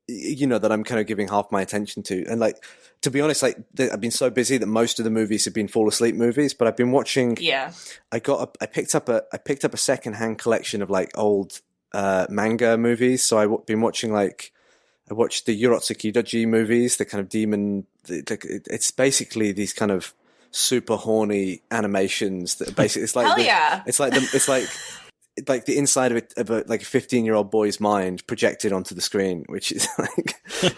I'm kind of giving half my attention to. And like, to be honest, like I've been so busy that most of the movies have been fall asleep movies, but I've been watching. Yeah, I picked up a secondhand collection of like old manga movies. So I've been watching I watched the Urotsuki Doji movies, the kind of demon. It's basically these kind of super horny animations that basically it's like hell yeah. It's like the inside of a 15-year-old boy's mind projected onto the screen, which is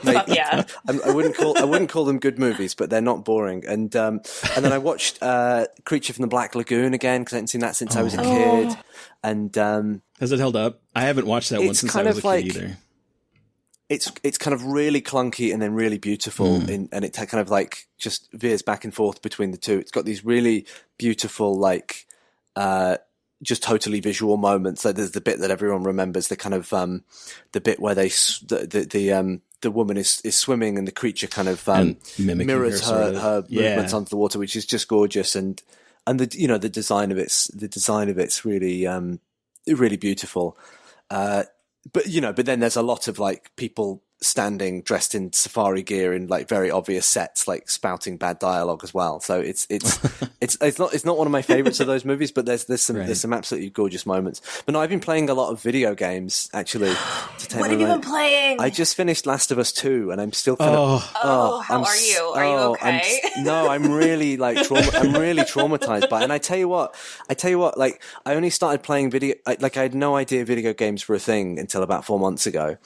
like yeah. I wouldn't call them good movies, but they're not boring. And then I watched Creature from the Black Lagoon again because I hadn't seen that since I was a kid. And has it held up? I haven't watched that one since I was a kid either. It's kind of really clunky and then really beautiful, and it kind of like just veers back and forth between the two. It's got these really beautiful, like just totally visual moments. So there's the bit that everyone remembers, the kind of the bit where the woman is swimming and the creature kind of mirrors her movements under the water, which is just gorgeous. And the design of it's really really beautiful. But then there's a lot of like people standing dressed in safari gear in like very obvious sets, like spouting bad dialogue as well. So it's not one of my favorites of those movies, but there's some absolutely gorgeous moments. But no, I've been playing a lot of video games actually. What have you been playing? I just finished Last of Us 2, and I'm still kind how are you? Are you okay? I'm really like I'm really traumatized by it. And I tell you what, like I only started playing I had no idea video games were a thing until about 4 months ago.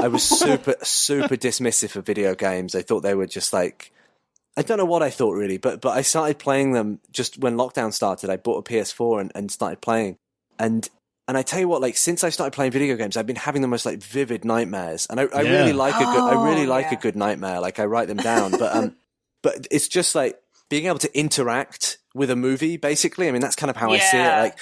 I was super, super dismissive of video games. I thought they were just like, I don't know what I thought really, but I started playing them just when lockdown started. I bought a PS4 and started playing. And I tell you what, like since I started playing video games, I've been having the most like vivid nightmares. And I really like a good nightmare. Like I write them down, but it's just like being able to interact with a movie, basically. I mean, that's kind of how I see it. Like,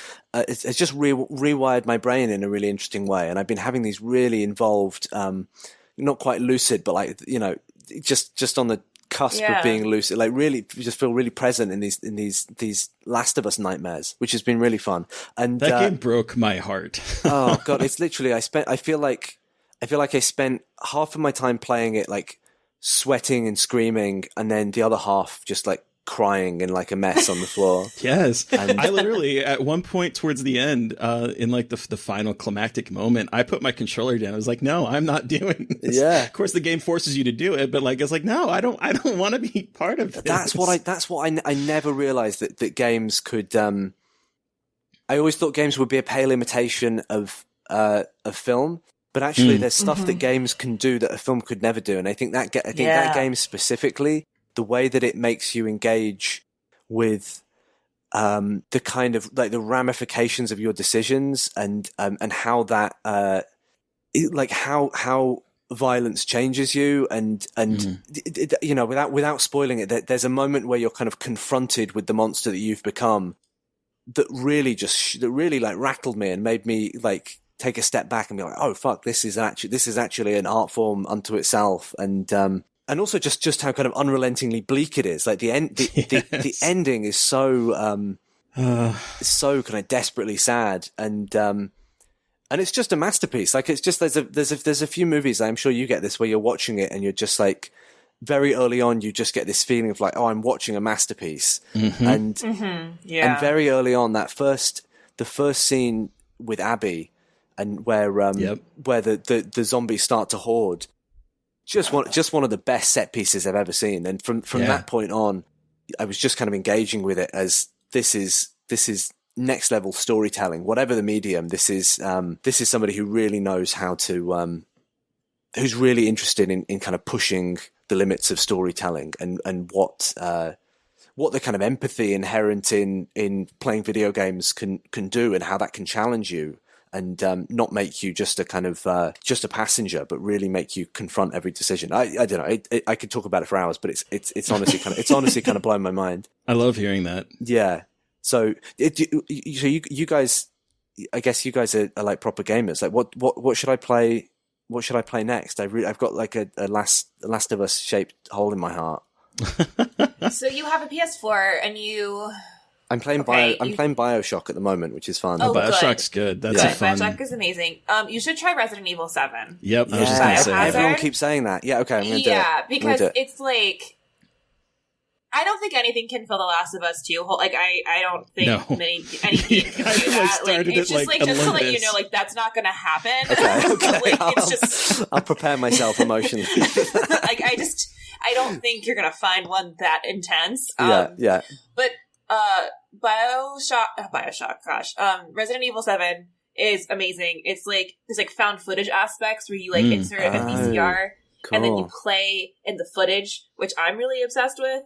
it's just rewired my brain in a really interesting way. And I've been having these really involved, not quite lucid, but like, just on the cusp of being lucid, like really just feel really present in these Last of Us nightmares, which has been really fun. And that game broke my heart. Oh God, it's literally, I feel like I spent half of my time playing it, like sweating and screaming, and then the other half just like crying in like a mess on the floor. Yes. And I literally, at one point towards the end, in like the final climactic moment, I put my controller down. I was like, no, I'm not doing this. Yeah. Of course the game forces you to do it, but like, I was like, no, I don't want to be part of this. That's what I never realized that games could, I always thought games would be a pale imitation of film. But actually, there's stuff that games can do that a film could never do, and I think that game specifically, the way that it makes you engage with the kind of like the ramifications of your decisions, and how that how violence changes you, and without spoiling it, there's a moment where you're kind of confronted with the monster that you've become, that really like rattled me and made me like take a step back and be like, oh fuck, this is actually an art form unto itself. And also just how kind of unrelentingly bleak it is. Like the ending is so so kind of desperately sad, and it's just a masterpiece. Like it's just there's a few movies, I'm sure you get this, where you're watching it and you're just like, very early on you just get this feeling of like, oh, I'm watching a masterpiece. And very early on, the first scene with Abby, and where the zombies start to horde, just one of the best set pieces I've ever seen. And from that point on, I was just kind of engaging with it as this is next level storytelling, whatever the medium. This is somebody who really knows how to, who's really interested in kind of pushing the limits of storytelling, and what the kind of empathy inherent in playing video games can do, and how that can challenge you. And not make you just a kind of just a passenger, but really make you confront every decision. I don't know. I could talk about it for hours, but it's honestly kind of blown my mind. I love hearing that. Yeah. So you guys, I guess you guys are like proper gamers. Like what should I play? What should I play next? I've got like a Last of Us shaped hole in my heart. So you have a PS4 and I'm playing BioShock at the moment, which is fun. Oh, BioShock's good. That's a fun. BioShock is amazing. You should try Resident Evil 7. Yep, I was just gonna say. Everyone keeps saying that. Yeah, okay, I'm gonna do it. Yeah, because it's like, I don't think anything can fill The Last of Us 2. Like, I don't think any game can do that. Like, it's just just to let you know, like, that's not going to happen. Okay. Like, it's just... I'll prepare myself emotionally. Like, I don't think you're going to find one that intense. Yeah. But BioShock, gosh. Resident Evil 7 is amazing. It's like, there's like found footage aspects where you like insert a VCR. Cool. And then you play in the footage, which I'm really obsessed with.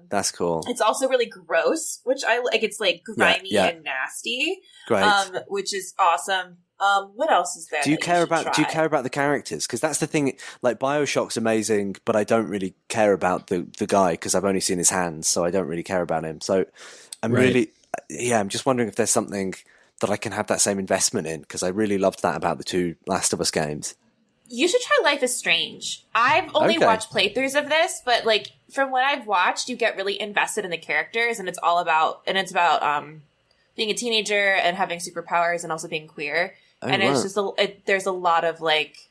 That's cool. It's also really gross, which I like. It's like grimy and nasty, great, which is awesome. What else is there? Do you care about the characters? Because that's the thing. Like BioShock's amazing, but I don't really care about the guy because I've only seen his hands, so I don't really care about him. So I'm I'm just wondering if there's something that I can have that same investment in because I really loved that about the 2 Last of Us games. You should try Life is Strange. I've only watched playthroughs of this, but like from what I've watched, you get really invested in the characters, and it's about being a teenager and having superpowers and also being queer. It's just there's a lot of like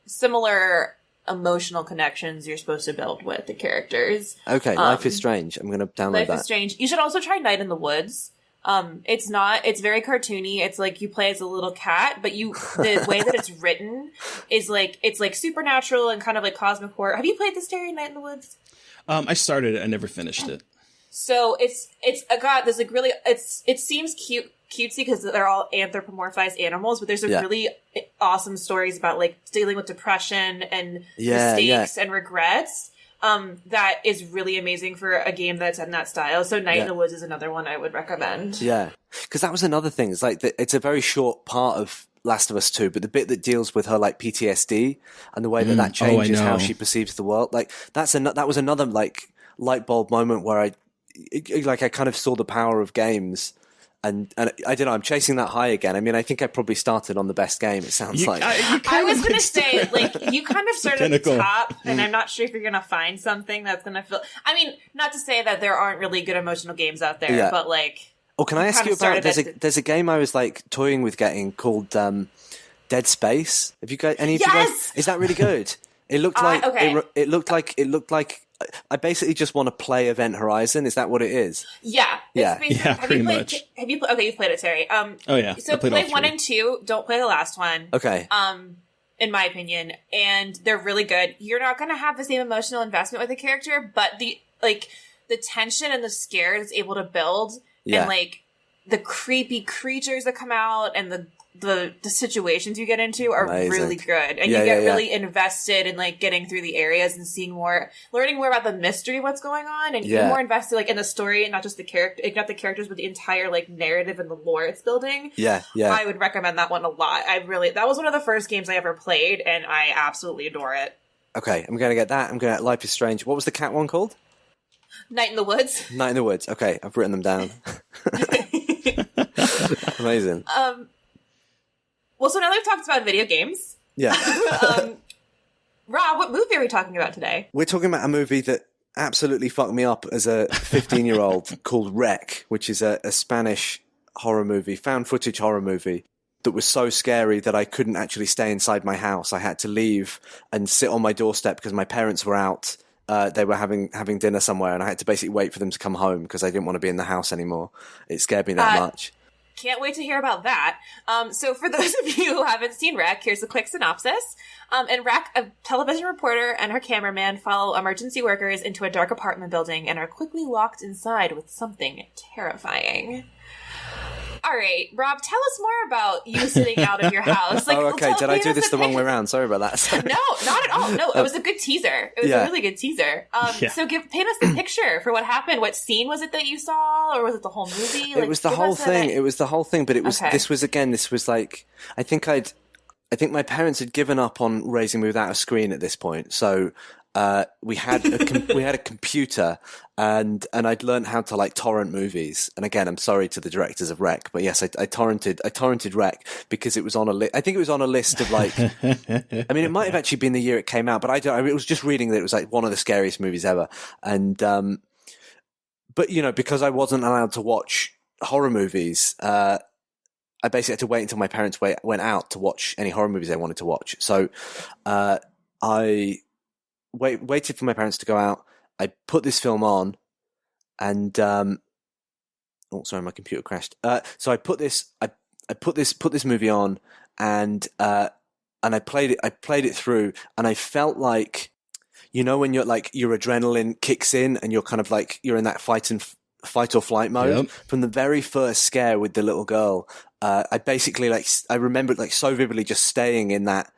similar emotional connections you're supposed to build with the characters. Okay, Life is Strange. I'm going to download that. Life is Strange. You should also try Night in the Woods. It's very cartoony. It's like you play as a little cat, but the way that it's written is like, it's like supernatural and kind of like cosmic horror. Have you played this, Terry, Night in the Woods? I started it. I never finished it. So it's there's like really, it seems cutesy because they're all anthropomorphized animals, but there's really awesome stories about like dealing with depression and mistakes and regrets. That is really amazing for a game that's in that style. So Night in the Woods is another one I would recommend. Yeah. Because that was another thing. It's like, it's a very short part of Last of Us 2, but the bit that deals with her like PTSD and the way that changes how she perceives the world. Like that was another like light bulb moment where I kind of saw the power of games. And I don't know, I'm chasing that high again. I mean, I think I probably started on the best game, it sounds like. I was going to say, like, you kind of started at the top, and I'm not sure if you're going to find something that's going to feel... I mean, not to say that there aren't really good emotional games out there, but, like... Oh, can I ask you about... There's a game I was, like, toying with getting called Dead Space. Have you got any of you guys... Is that really good? It looked like... It looked like... I basically just want to play Event Horizon. Is that what it is? Yeah. Pretty much. You've played it, Terry. So play 1 and 2. Don't play the last one. Okay. In my opinion, and they're really good. You're not going to have the same emotional investment with the character, but the tension and the scare it's able to build, and like the creepy creatures that come out, and the situations you get into are really good, and you get really invested in like getting through the areas and learning more about the mystery of what's going on, and you're more invested like in the story and not just the character, not the characters, but the entire like narrative and the lore it's building. I would recommend that one a lot. That was one of the first games I ever played, and I absolutely adore it. Okay, I'm gonna get that. I'm gonna Life is Strange. What was the cat one called? Night in the Woods. Night in the Woods. Okay, I've written them down. Amazing. Well, so now that we've talked about video games. Yeah. Rob, what movie are we talking about today? We're talking about a movie that absolutely fucked me up as a 15-year-old called Rec, which is a Spanish horror movie, found footage horror movie that was so scary that I couldn't actually stay inside my house. I had to leave and sit on my doorstep because my parents were out. They were having dinner somewhere, and I had to basically wait for them to come home because I didn't want to be in the house anymore. It scared me that much. Can't wait to hear about that. So for those of you who haven't seen Rec, here's a quick synopsis. In Rec, a television reporter and her cameraman follow emergency workers into a dark apartment building and are quickly locked inside with something terrifying. All right, Rob, tell us more about you sitting out of your house. Like, okay. Did I do this the wrong way around? Sorry about that. No, not at all. No, it was a good teaser. It was a really good teaser. So paint us the picture for what happened. What scene was it that you saw, or was it the whole movie? It was the whole thing. It was the whole thing. But it was. Okay. This was like. I think my parents had given up on raising me without a screen at this point. So. We had a computer, and I'd learned how to like torrent movies. And again, I'm sorry to the directors of Rec, but yes, I torrented Rec because it was on a list. I think it was on a list of like. I mean, it might have actually been the year it came out, but I was just reading that it was like one of the scariest movies ever. And but because I wasn't allowed to watch horror movies, I basically had to wait until my parents went out to watch any horror movies they wanted to watch. So I waited for my parents to go out. I put this film on, and oh, sorry, my computer crashed. So I put this movie on, and I played it. I played it through, and I felt like, when you're like your adrenaline kicks in, and you're kind of like you're in that fight or flight mode. Yep. From the very first scare with the little girl, I basically I remember so vividly just staying in that,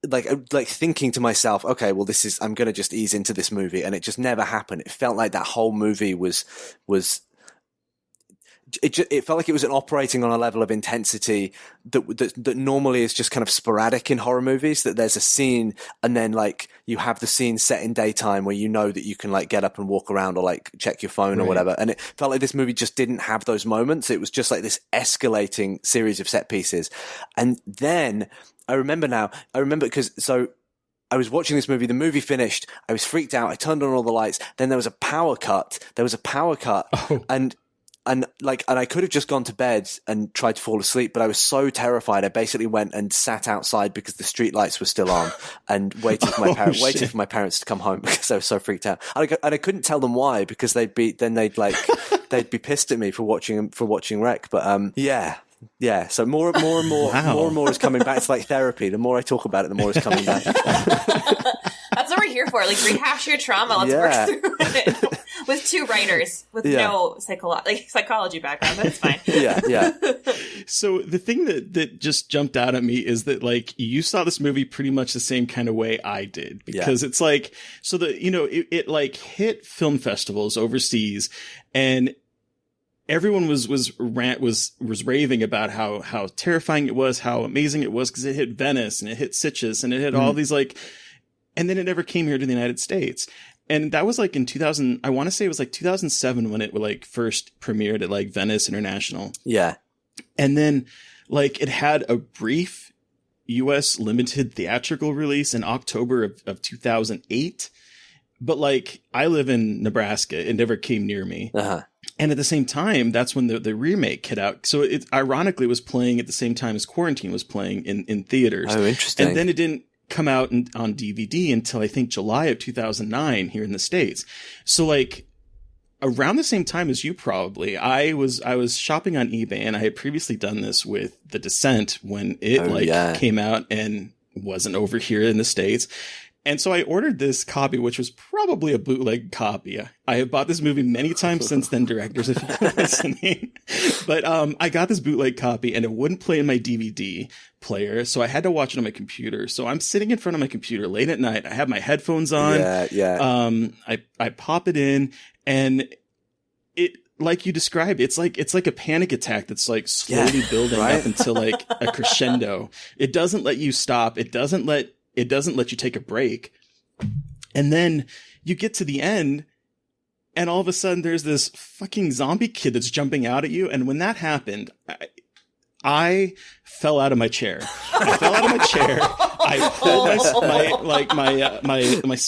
like thinking to myself, okay, well, I'm going to just ease into this movie, and it just never happened. It felt like that whole movie was. It felt like it was operating on a level of intensity that normally is just kind of sporadic in horror movies, that there's a scene and then like you have the scene set in daytime where that you can like get up and walk around or like check your phone or whatever. And it felt like this movie just didn't have those moments. It was just like this escalating series of set pieces. And then I remember because I was watching this movie, the movie finished, I was freaked out, I turned on all the lights, then there was a power cut, Oh. and I could have just gone to bed and tried to fall asleep, but I was so terrified. I basically went and sat outside because the street lights were still on, and waited for my parents to come home because I was so freaked out. And I couldn't tell them why, because they'd be pissed at me for watching Wreck. But yeah. So more and more is coming back. It's like therapy. The more I talk about it, the more it's coming back. That's what we're here for. Like, rehash your trauma. Let's work through it. With two writers with no psychology background. That's fine. Yeah. So the thing that just jumped out at me is that like you saw this movie pretty much the same kind of way I did, because it's like, so it like hit film festivals overseas, and everyone was raving about how terrifying it was, how amazing it was, because it hit Venice and it hit Sitges and it hit all these like, and then it never came here to the United States. And that was like in 2000, I want to say it was like 2007 when it like first premiered at like Venice International. Yeah. And then like it had a brief US limited theatrical release in October of 2008. But like I live in Nebraska, it never came near me. Uh-huh. And at the same time, that's when the remake hit out. So it ironically was playing at the same time as Quarantine was playing in theaters. Oh, interesting. And then it didn't come out on DVD until I think July of 2009 here in the States. So like around the same time as you probably, I was shopping on eBay, and I had previously done this with The Descent when it came out and wasn't over here in the States. And so I ordered this copy, which was probably a bootleg copy. I have bought this movie many times since then, directors, if you're listening. But I got this bootleg copy, and it wouldn't play in my DVD player, so I had to watch it on my computer. So I'm sitting in front of my computer late at night. I have my headphones on. Yeah. I pop it in, and it, like you described, it's like a panic attack that's like slowly building up until like a crescendo. It doesn't let you stop. It doesn't let you take a break. And then you get to the end, and all of a sudden there's this fucking zombie kid that's jumping out at you. And when that happened, I fell out of my chair. I pulled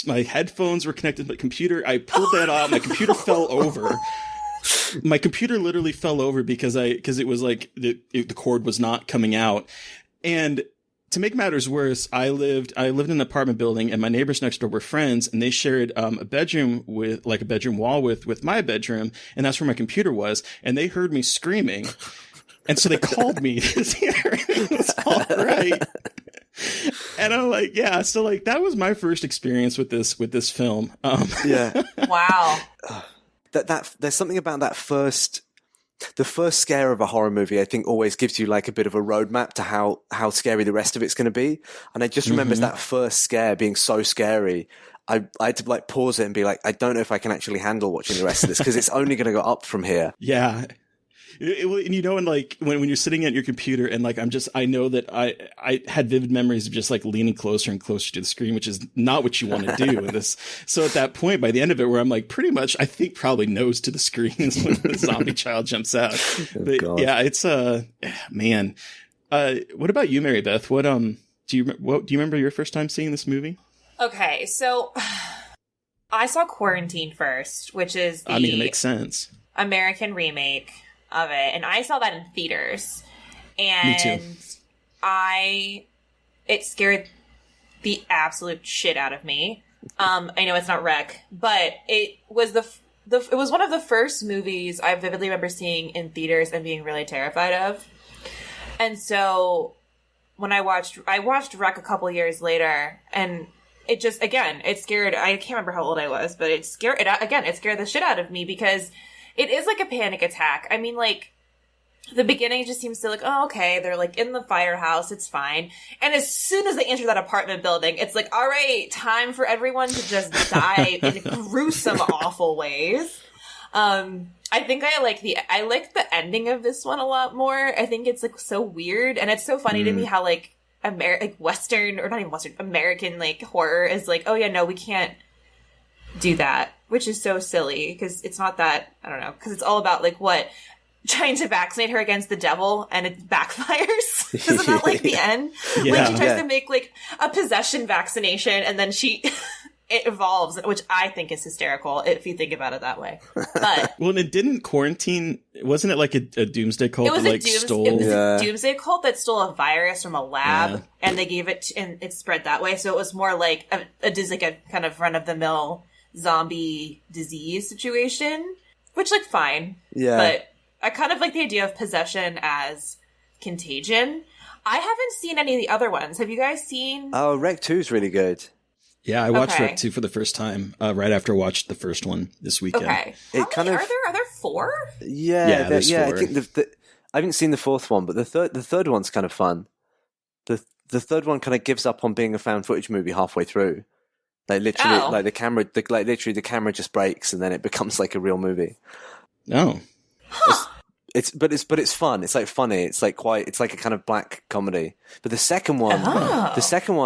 my headphones were connected to the computer. I pulled that off. My computer fell over. My computer literally fell over because it was like the cord was not coming out. And to make matters worse, I lived in an apartment building, and my neighbors next door were friends, and they shared a bedroom with like a bedroom wall with my bedroom, and that's where my computer was. And they heard me screaming, and so they called me to see everything was all right. And I'm like, yeah. So like that was my first experience with this film. Yeah. Wow. That there's something about the first scare of a horror movie, I think, always gives you like a bit of a roadmap to how scary the rest of it's going to be. And I just remember that first scare being so scary. I had to like pause it and be like, I don't know if I can actually handle watching the rest of this, because it's only going to go up from here. Yeah. And like when you're sitting at your computer, and like I know that I had vivid memories of just like leaning closer and closer to the screen, which is not what you want to do in this. So at that point, by the end of it, where I'm like pretty much, I think probably nose to the screen is when the zombie child jumps out. But God. Yeah, it's man. What about you, Mary Beth? Do you remember your first time seeing this movie? Okay, so I saw Quarantine first, which is the it makes sense. American remake of it, and I saw that in theaters. And Me too. It scared the absolute shit out of me. I know it's not Rec, but it was it was one of the first movies I vividly remember seeing in theaters and being really terrified of. And so when I watched Rec a couple years later, and it just, again, it scared, I can't remember how old I was, but it scared the shit out of me because it is like a panic attack. I mean, like, the beginning just seems to like, oh, okay, they're like in the firehouse, it's fine. And as soon as they enter that apartment building, it's like, all right, time for everyone to just die in gruesome, awful ways. I think I like the ending of this one a lot more. I think it's like so weird, and it's so funny to me how like Western, or not even Western, American like horror is like, oh yeah, no, we can't do that, which is so silly because it's not that, I don't know, because it's all about like what, trying to vaccinate her against the devil and it backfires. Isn't that like the end? Yeah. Like she tries to make like a possession vaccination and then it evolves, which I think is hysterical if you think about it that way. But well, and it didn't Quarantine. Wasn't it like a doomsday cult it was that stole? It was a doomsday cult that stole a virus from a lab and they gave it and it spread that way. So it was more like a kind of run of the mill zombie disease situation, which like fine. Yeah. But I kind of like the idea of possession as contagion. I haven't seen any of the other ones. Have you guys seen? Oh, Rec 2 is really good. Yeah, I watched Rec 2 for the first time right after I watched the first one this weekend. Okay. Are there 4? Yeah, there's 4. I think I haven't seen the fourth one, but the third one's kind of fun. The third one kind of gives up on being a found footage movie halfway through. Like literally, like the camera just breaks and then it becomes like a real movie. Oh. Huh. It's fun. It's like funny. It's like it's like a kind of black comedy. But the second one,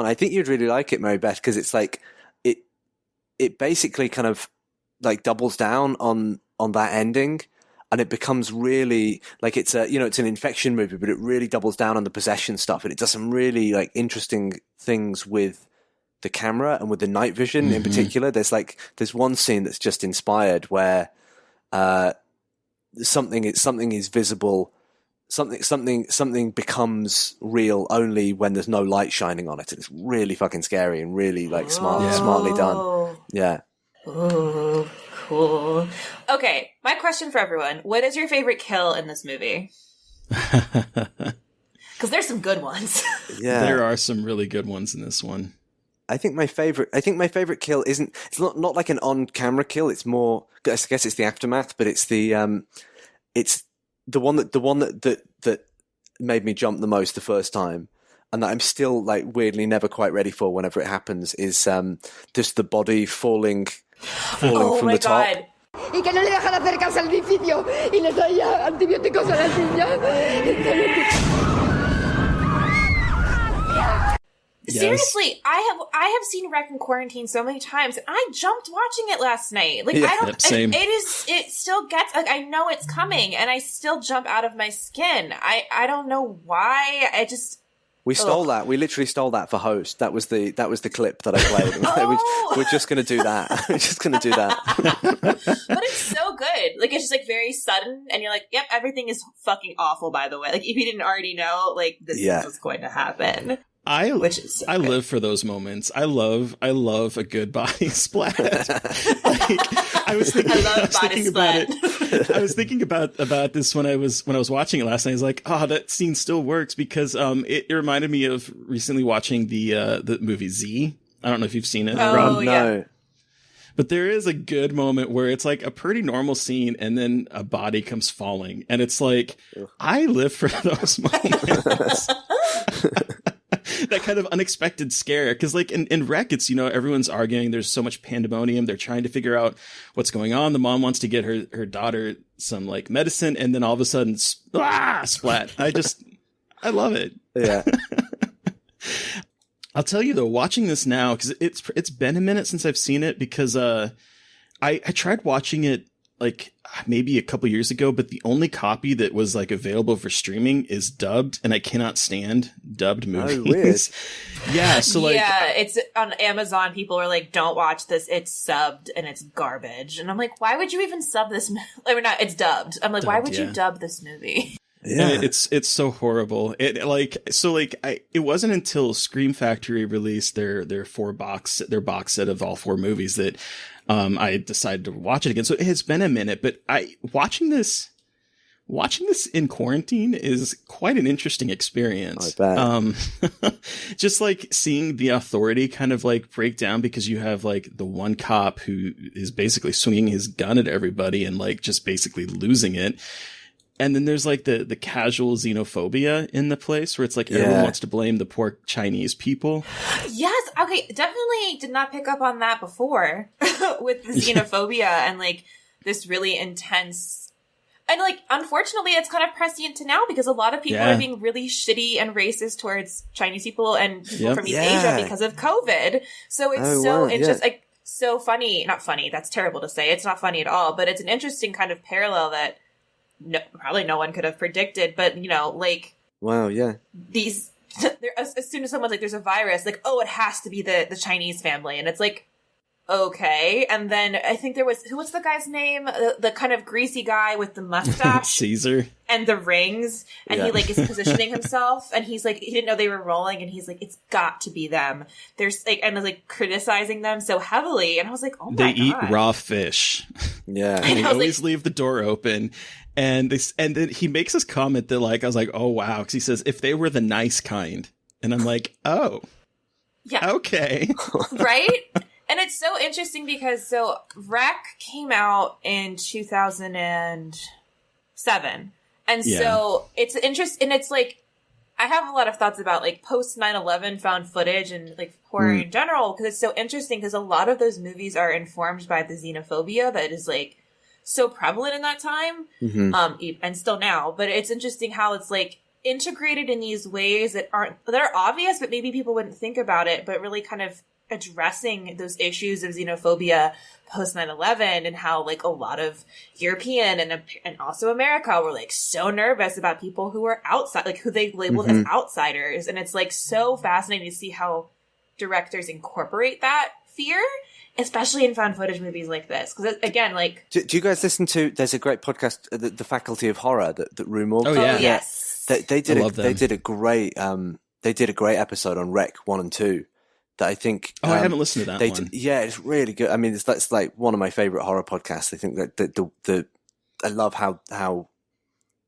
I think you'd really like it, Mary Beth, because it's like it basically kind of like doubles down on that ending, and it becomes really like it's an infection movie, but it really doubles down on the possession stuff, and it does some really like interesting things with the camera and with the night vision in particular. There's one scene that's just inspired where something is visible, something becomes real only when there's no light shining on it, and it's really fucking scary and really like smartly done. Yeah. Oh, cool. Okay, my question for everyone: what is your favorite kill in this movie? Because there's some good ones. Yeah, there are some really good ones in this one. I think my favorite kill it's not like an on-camera kill. It's more, I guess it's the aftermath, but it's the one that made me jump the most the first time, and that I'm still like weirdly never quite ready for whenever it happens, is just the body falling from the top. God. Y que no le dejan acercarse al edificio y les doy antibióticos a las niñas. Yes. Seriously, I have seen Rec and Quarantine so many times. I jumped watching it last night. Like same. It still gets like I know it's coming, and I still jump out of my skin. I don't know why. We stole that. We literally stole that for Host. That was the clip that I played. We're just going to do that. We're just going to do that. But it's so good. Like, it's just like very sudden, and you're like, yep, everything is fucking awful, by the way. Like, if you didn't already know, like, this is what's going to happen. I live for those moments. I love a good body splat. I was thinking about this when I was watching it last night. I was like, oh, that scene still works because it reminded me of recently watching the movie Z. I don't know if you've seen it. Oh, Rob. yeah. No. But there is a good moment where it's like a pretty normal scene and then a body comes falling. And it's like, I live for those moments. That kind of unexpected scare. Because like in Rec, it's, everyone's arguing. There's so much pandemonium. They're trying to figure out what's going on. The mom wants to get her daughter some like medicine. And then all of a sudden, splat. I love it. Yeah. I'll tell you though, watching this now, because it's been a minute since I've seen it, because I tried watching it like maybe a couple years ago, but the only copy that was like available for streaming is dubbed, and I cannot stand dubbed movies. Oh, weird. Yeah, so like it's on Amazon. People are like, "Don't watch this. It's subbed and it's garbage." And I'm like, "Why would you even sub this?" Like, not. It's dubbed. I'm like, "Why would you dub this movie?" Yeah, it's so horrible. It wasn't until Scream Factory released their box set of all 4 movies that I decided to watch it again. So it has been a minute, but watching this in quarantine is quite an interesting experience. I bet. Just like seeing the authority kind of like break down, because you have like the one cop who is basically swinging his gun at everybody and like just basically losing it. And then there's like the casual xenophobia in the place where it's like everyone wants to blame the poor Chinese people. Yes. Okay. Definitely did not pick up on that before with the xenophobia and like this really intense. And like, unfortunately, it's kind of prescient to now because a lot of people are being really shitty and racist towards Chinese people and people from East Asia because of COVID. So it's interesting. Like, so funny. Not funny. That's terrible to say. It's not funny at all. But it's an interesting kind of parallel that probably no one could have predicted, but like, wow, yeah. These, as soon as someone's like, "There's a virus," like, "Oh, it has to be the Chinese family," and it's like, okay. And then I think there was what's the guy's name? The kind of greasy guy with the mustache, Caesar, and the rings, and he like is positioning himself, and he's like, he didn't know they were rolling, and he's like, "It's got to be them." There's like, and like criticizing them so heavily, and I was like, "Oh my god, they eat raw fish." Yeah, and they always leave the door open. And then he makes this comment that like, I was like, oh wow. Cause he says, if they were the nice kind. And I'm like, oh, yeah. Okay. Right. And it's so interesting because Rec came out in 2007. And so it's interesting. And it's like, I have a lot of thoughts about like post 9/11 found footage and like horror in general. Cause it's so interesting because a lot of those movies are informed by the xenophobia that is like, so prevalent in that time, and still now. But it's interesting how it's like integrated in these ways that are obvious, but maybe people wouldn't think about it. But really, kind of addressing those issues of xenophobia post 9/11, and how like a lot of European and also America were like so nervous about people who were outside, like who they labeled as outsiders, and it's like so fascinating to see how directors incorporate that fear. Especially in found footage movies like this. Because, again, like... Do you guys listen to... There's a great podcast, The Faculty of Horror, that Rue Morgue. Oh, yeah. Yes. They did a great episode on Rec 1 and 2 that I think... I haven't listened to that one. It's really good. I mean, that's like one of my favorite horror podcasts. I think that I love how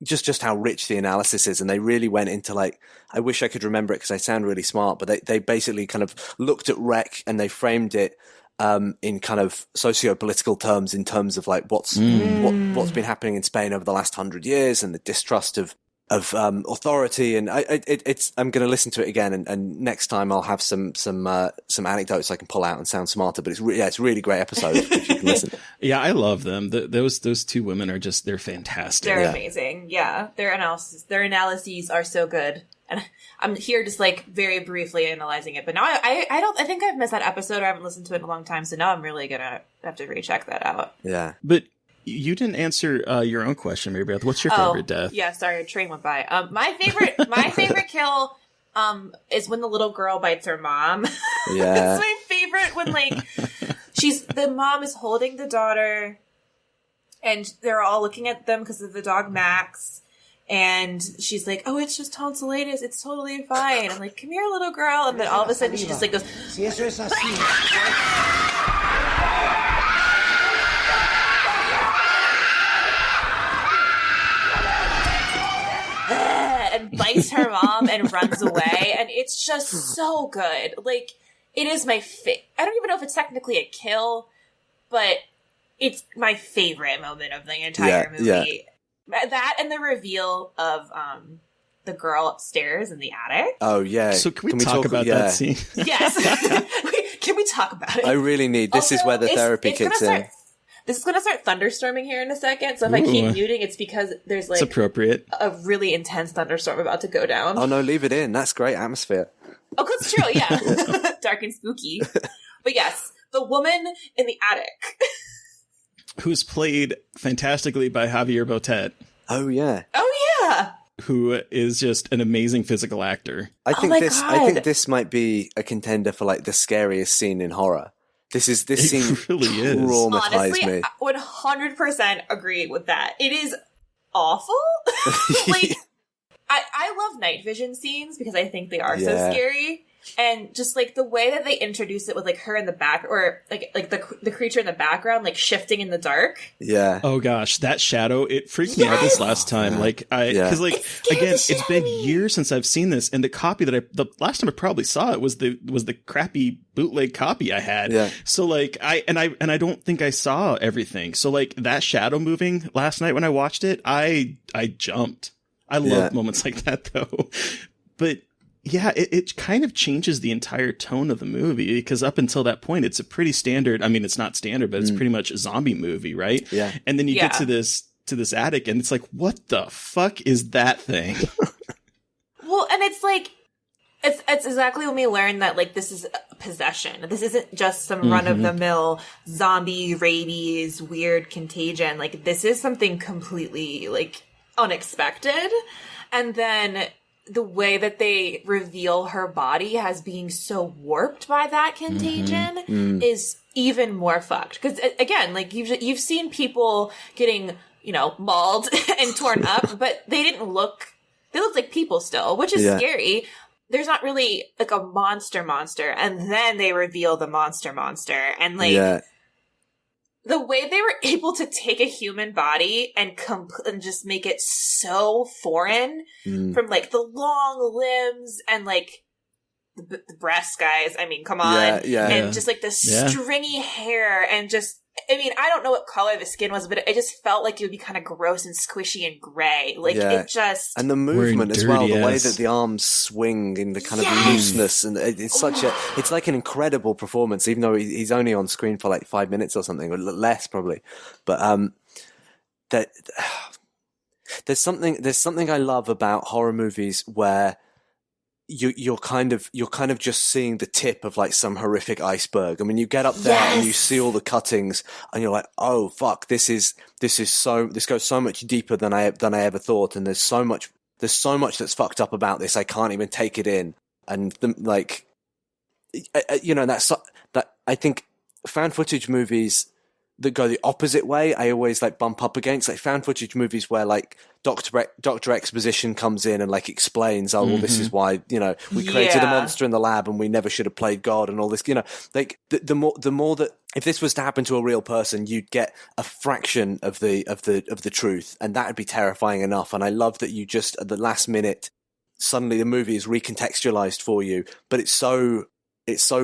just how rich the analysis is. And they really went into like... I wish I could remember it because I sound really smart, but they basically kind of looked at Rec and they framed it in kind of socio-political terms, in terms of like what's been happening in Spain over the last 100 years and the distrust of authority. And I'm going to listen to it again, and next time I'll have some anecdotes I can pull out and sound smarter. But it's a really great episode if you can listen. Yeah, I love them. Those 2 women are they're fantastic. They're amazing. Yeah, their analyses are so good. And I'm here just like very briefly analyzing it, but now I think I've missed that episode, or I haven't listened to it in a long time, so now I'm really gonna have to recheck that out. Yeah, but you didn't answer your own question, Mary Beth. What's your favorite death? Yeah, sorry, a train went by. My favorite kill is when the little girl bites her mom. Yeah, it's my favorite when like the mom is holding the daughter, and they're all looking at them because of the dog Max. And she's like, "Oh, it's just tonsillitis. It's totally fine." I'm like, "Come here, little girl." And then all of a sudden she just like goes, and bites her mom and runs away. And it's just so good. Like, it is my I don't even know if it's technically a kill, but it's my favorite moment of the entire movie. Yeah. That and the reveal of the girl upstairs in the attic. Oh, yeah. So can we talk about that scene? Yes. Can we talk about it? I really need... This is where the therapy kicks in. This is going to start thunderstorming here in a second, so if I keep muting, it's because there's like... It's appropriate. A really intense thunderstorm about to go down. Oh, no, leave it in. That's great atmosphere. Oh, that's true, yeah. Dark and spooky. But yes, the woman in the attic... who's played fantastically by Javier Botet, Oh yeah. Oh yeah. who is just an amazing physical actor. I think my I think God. this might be a contender for like the scariest scene in horror. This scene really is. traumatized Honestly, me. I would 100% agree with that. It is awful. Like, I love night vision scenes because I think they are so Yeah. scary. And just like the way that they introduce it with like her in the back, or like the creature in the background, like shifting in the dark. Yeah. Oh gosh, that shadow, it freaked me out this last time. Like because like scared again, the shit it's out been of me. years since I've seen this, and the copy that the last time I probably saw it was the crappy bootleg copy I had. Yeah. So like I don't think I saw everything. So like that shadow moving last night when I watched it, I jumped. I love moments like that though. But yeah, it kind of changes the entire tone of the movie, because up until that point, it's a pretty standard. I mean, it's not standard, but it's pretty much a zombie movie, right? Yeah. And then you get Yeah. to this attic, and it's like, what the fuck is that thing? Well, and it's like, it's exactly when we learn that like this is possession. This isn't just some run of the mill zombie rabies weird contagion. Like this is something completely like unexpected. And then the way that they reveal her body as being so warped by that contagion is even more fucked. Because again, like you've seen people getting, you know, mauled and torn up, but they looked like people still, which is scary. There's not really like a monster, and then they reveal the monster, and like the way they were able to take a human body and just make it so foreign, from like the long limbs and like the breast, guys. I mean, come on, and just like the stringy hair and just. I mean, I don't know what color the skin was, but it just felt like it would be kind of gross and squishy and gray. Like it just, and the movement as well, the way dirty-ass. that the arms swing in the kind of looseness, and it's it's like an incredible performance, even though he's only on screen for like 5 minutes or something, or less probably. But that there's something I love about horror movies where you're kind of just seeing the tip of like some horrific iceberg. I mean, you get up there and you see all the cuttings, and you're like, oh fuck, this goes so much deeper than I ever thought, and there's so much that's fucked up about this. I can't even take it in, and that I think found footage movies that go the opposite way, I always like bump up against, like found footage movies where like Dr. Exposition comes in and like explains, oh, well, this is why, you know, we created a monster in the lab and we never should have played God and all this, you know, like the more that if this was to happen to a real person, you'd get a fraction of the truth, and that would be terrifying enough. And I love that you just at the last minute, suddenly the movie is recontextualized for you, but it's so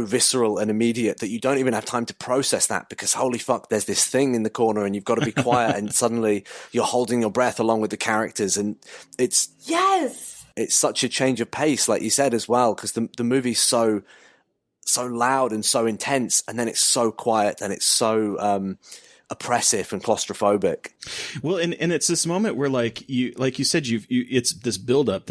visceral and immediate that you don't even have time to process that, because holy fuck, there's this thing in the corner and you've got to be quiet and suddenly you're holding your breath along with the characters, and it's such a change of pace, like you said as well, because the movie's so loud and so intense, and then it's so quiet and it's so oppressive and claustrophobic. Well, and it's this moment where like you said, it's this build up,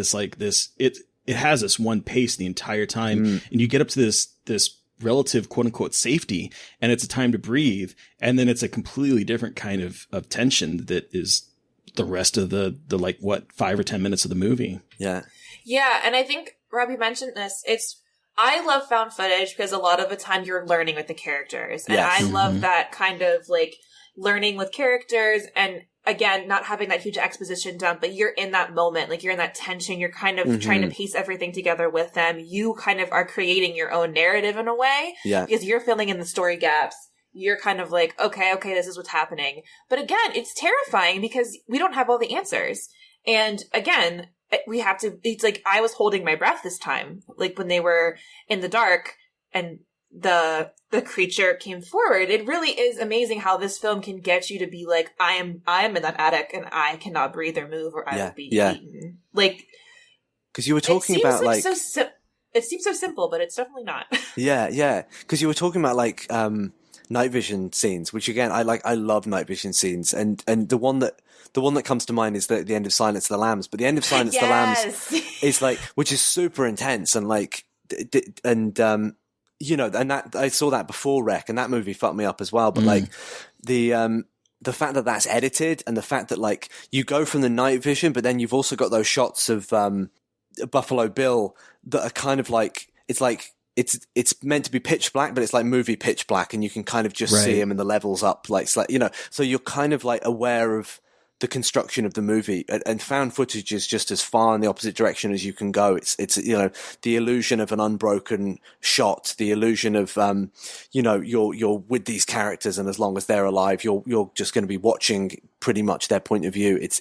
it has this one pace the entire time, and you get up to this relative quote unquote safety, and it's a time to breathe, and then it's a completely different kind of tension that is the rest of the like 5 or 10 minutes of the movie. Yeah, and I think Robbie mentioned this. I love found footage because a lot of the time you're learning with the characters, and I love that kind of like learning with characters, and again, not having that huge exposition dump, but you're in that moment, like you're in that tension, you're kind of trying to piece everything together with them. You kind of are creating your own narrative in a way, because you're filling in the story gaps. You're kind of like, okay, this is what's happening. But again, it's terrifying because we don't have all the answers. And again, we have to, it's like I was holding my breath this time, like when they were in the dark and the creature came forward. It really is amazing how this film can get you to be like, I am in that attic and I cannot breathe or move, or I will be eaten. Like, because you were talking about like it seems so simple, but it's definitely not. Yeah. Because you were talking about like night vision scenes, which again I love night vision scenes, and the one that comes to mind is the end of Silence of the Lambs. But the end of Silence of the Lambs is like, which is super intense, and like you know, and that I saw that before Rec, and that movie fucked me up as well. But like the the fact that that's edited, and the fact that like you go from the night vision, but then you've also got those shots of Buffalo Bill that are kind of like it's meant to be pitch black, but it's like movie pitch black, and you can kind of just see him and the levels up, like so you're kind of like aware of the construction of the movie, and found footage is just as far in the opposite direction as you can go. It's the illusion of an unbroken shot, the illusion of you're with these characters, and as long as they're alive, you're just going to be watching pretty much their point of view. It's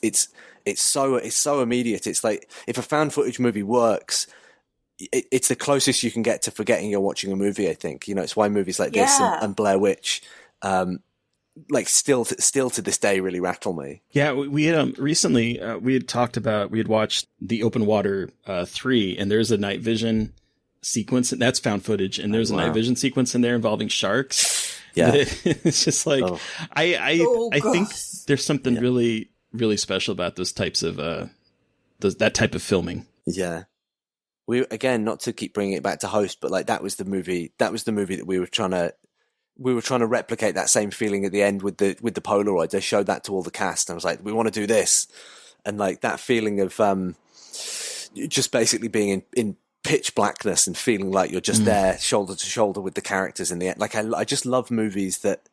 so immediate. It's like if a found footage movie works, it's the closest you can get to forgetting you're watching a movie. I think it's why movies like this and Blair Witch like still to this day really rattle me. Yeah, we had recently we had watched The Open Water 3, and there's a night vision sequence, and that's found footage, and there's a night vision sequence in there involving sharks. Yeah, it's just like I think there's something really really special about those types of that type of filming. Yeah. We again, not to keep bringing it back to Host, but like that was the movie that we were trying to replicate that same feeling at the end with the Polaroid. They showed that to all the cast, and I was like, we want to do this, and like that feeling of just basically being in pitch blackness and feeling like you're just there shoulder to shoulder with the characters in the end. Like I just love movies that.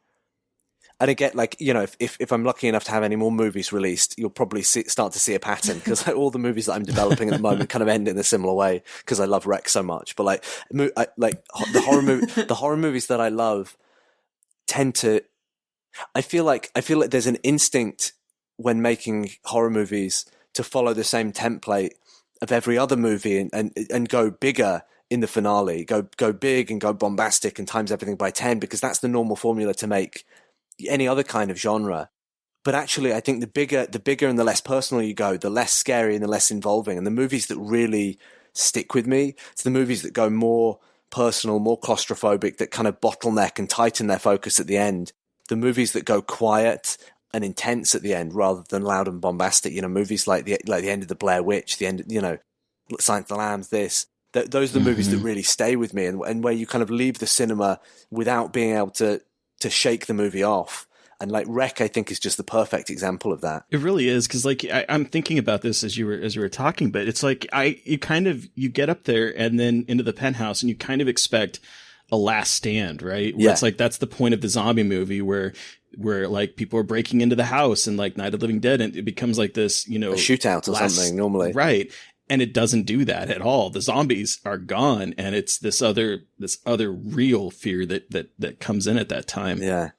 And again, like, if I'm lucky enough to have any more movies released, you'll probably start to see a pattern, because like, all the movies that I'm developing at the moment kind of end in a similar way, because I love Rec so much. But like, the horror movies that I love tend to, I feel like there's an instinct when making horror movies to follow the same template of every other movie and go bigger in the finale, go big and go bombastic and times everything by 10, because that's the normal formula to make any other kind of genre. But actually, I think the bigger and the less personal you go, the less scary and the less involving. And the movies that really stick with me, it's the movies that go more personal, more claustrophobic, that kind of bottleneck and tighten their focus at the end. The movies that go quiet and intense at the end rather than loud and bombastic. Movies like the end of the Blair Witch, the end, Silence of the Lambs, those are the movies that really stay with me, and where you kind of leave the cinema without being able to shake the movie off. And like Rec, I think, is just the perfect example of that. It really is, because like I'm thinking about this as you were talking, but it's like you get up there and then into the penthouse, and you kind of expect a last stand, right? Where it's like that's the point of the zombie movie, where like people are breaking into the house and like Night of the Living Dead, and it becomes like this, a shootout or something normally, right? And it doesn't do that at all. The zombies are gone, and it's this other real fear that comes in at that time. Yeah.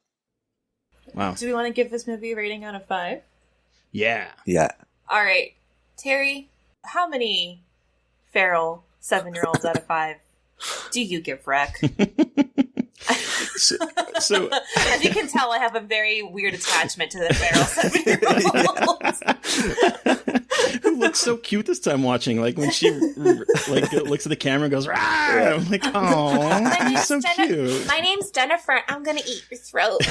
Wow. Do we want to give this movie a rating out of 5? Yeah. Yeah. All right. Terry, how many feral 7-year-olds out of 5 do you give Rec? So as you can tell, I have a very weird attachment to the feral 7-year-olds. Who looks so cute this time watching, like when she like looks at the camera and goes, "Rah!" I'm like, oh, he's so cute. My name's Jennifer. I'm gonna eat your throat.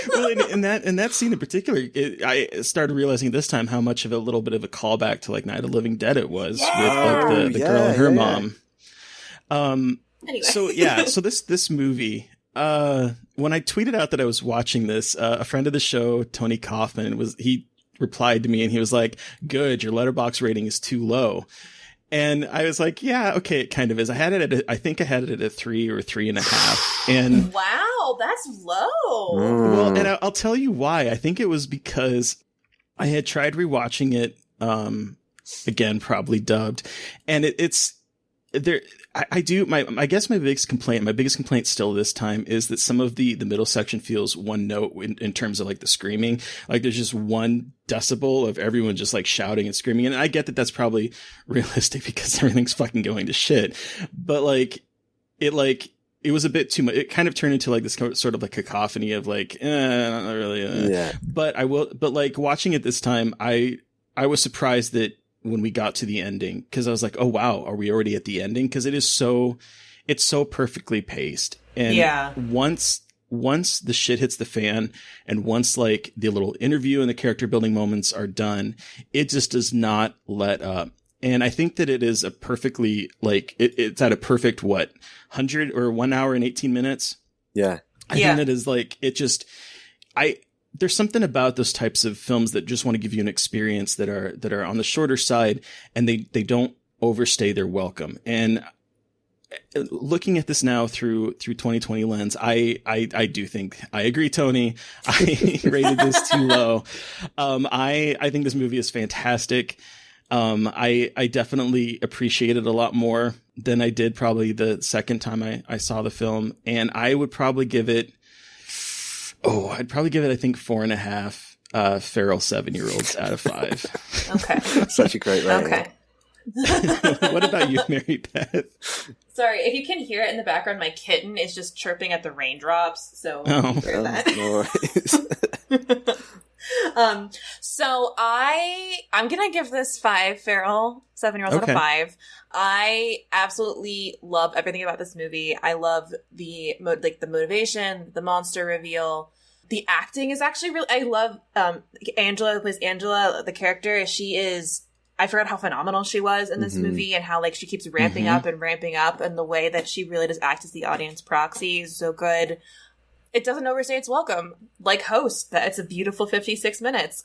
Well, in that scene in particular, I started realizing this time how much of a little bit of a callback to like Night of the Living Dead it was, with like the girl and her mom. Anyway. So this movie, when I tweeted out that I was watching this, a friend of the show, Tony Kaufman, he replied to me and he was like, "Good, your Letterboxd rating is too low." And I was like, yeah, okay, it kind of is. I think I had it at a 3 or 3.5. And wow, that's low. Well, and I'll tell you why. I think it was because I had tried rewatching it, again, probably dubbed, and it's there. I guess my biggest complaint still this time is that some of the middle section feels one note in terms of like the screaming. Like there's just 1 decibel of everyone just like shouting and screaming. And I get that that's probably realistic because everything's fucking going to shit. But it was a bit too much. It kind of turned into like this sort of like cacophony of like, not really. Yeah. But like watching it this time, I was surprised that when we got to the ending, because I was like, oh wow, are we already at the ending? Because it's so perfectly paced. And once the shit hits the fan, and once like the little interview and the character building moments are done, it just does not let up. And I think that it is a perfectly like it's at a perfect 100 or 1 hour and 18 minutes. Yeah. I think that is like it just there's something about those types of films that just want to give you an experience that are on the shorter side, and they don't overstay their welcome. And looking at this now through 2020 lens, I do think I agree, Tony. I rated this too low. I think this movie is fantastic. I definitely appreciate it a lot more than I did probably the second time I saw the film. And I would probably give it, I think 4.5 feral 7-year-olds out of 5. Okay. Such a great rating. Okay. What about you, Mary Beth? Sorry, if you can hear it in the background, my kitten is just chirping at the raindrops. So hear that. No worries. So I'm gonna give this 5 feral 7-year-olds out of 5. I absolutely love everything about this movie. I love the motivation, the monster reveal. The acting is actually really. I love Angela, who plays Angela, the character. She is. I forgot how phenomenal she was in this movie, and how like she keeps ramping up, and the way that she really does act as the audience proxy is so good. It doesn't overstay its welcome, like Host. That it's a beautiful 56 minutes.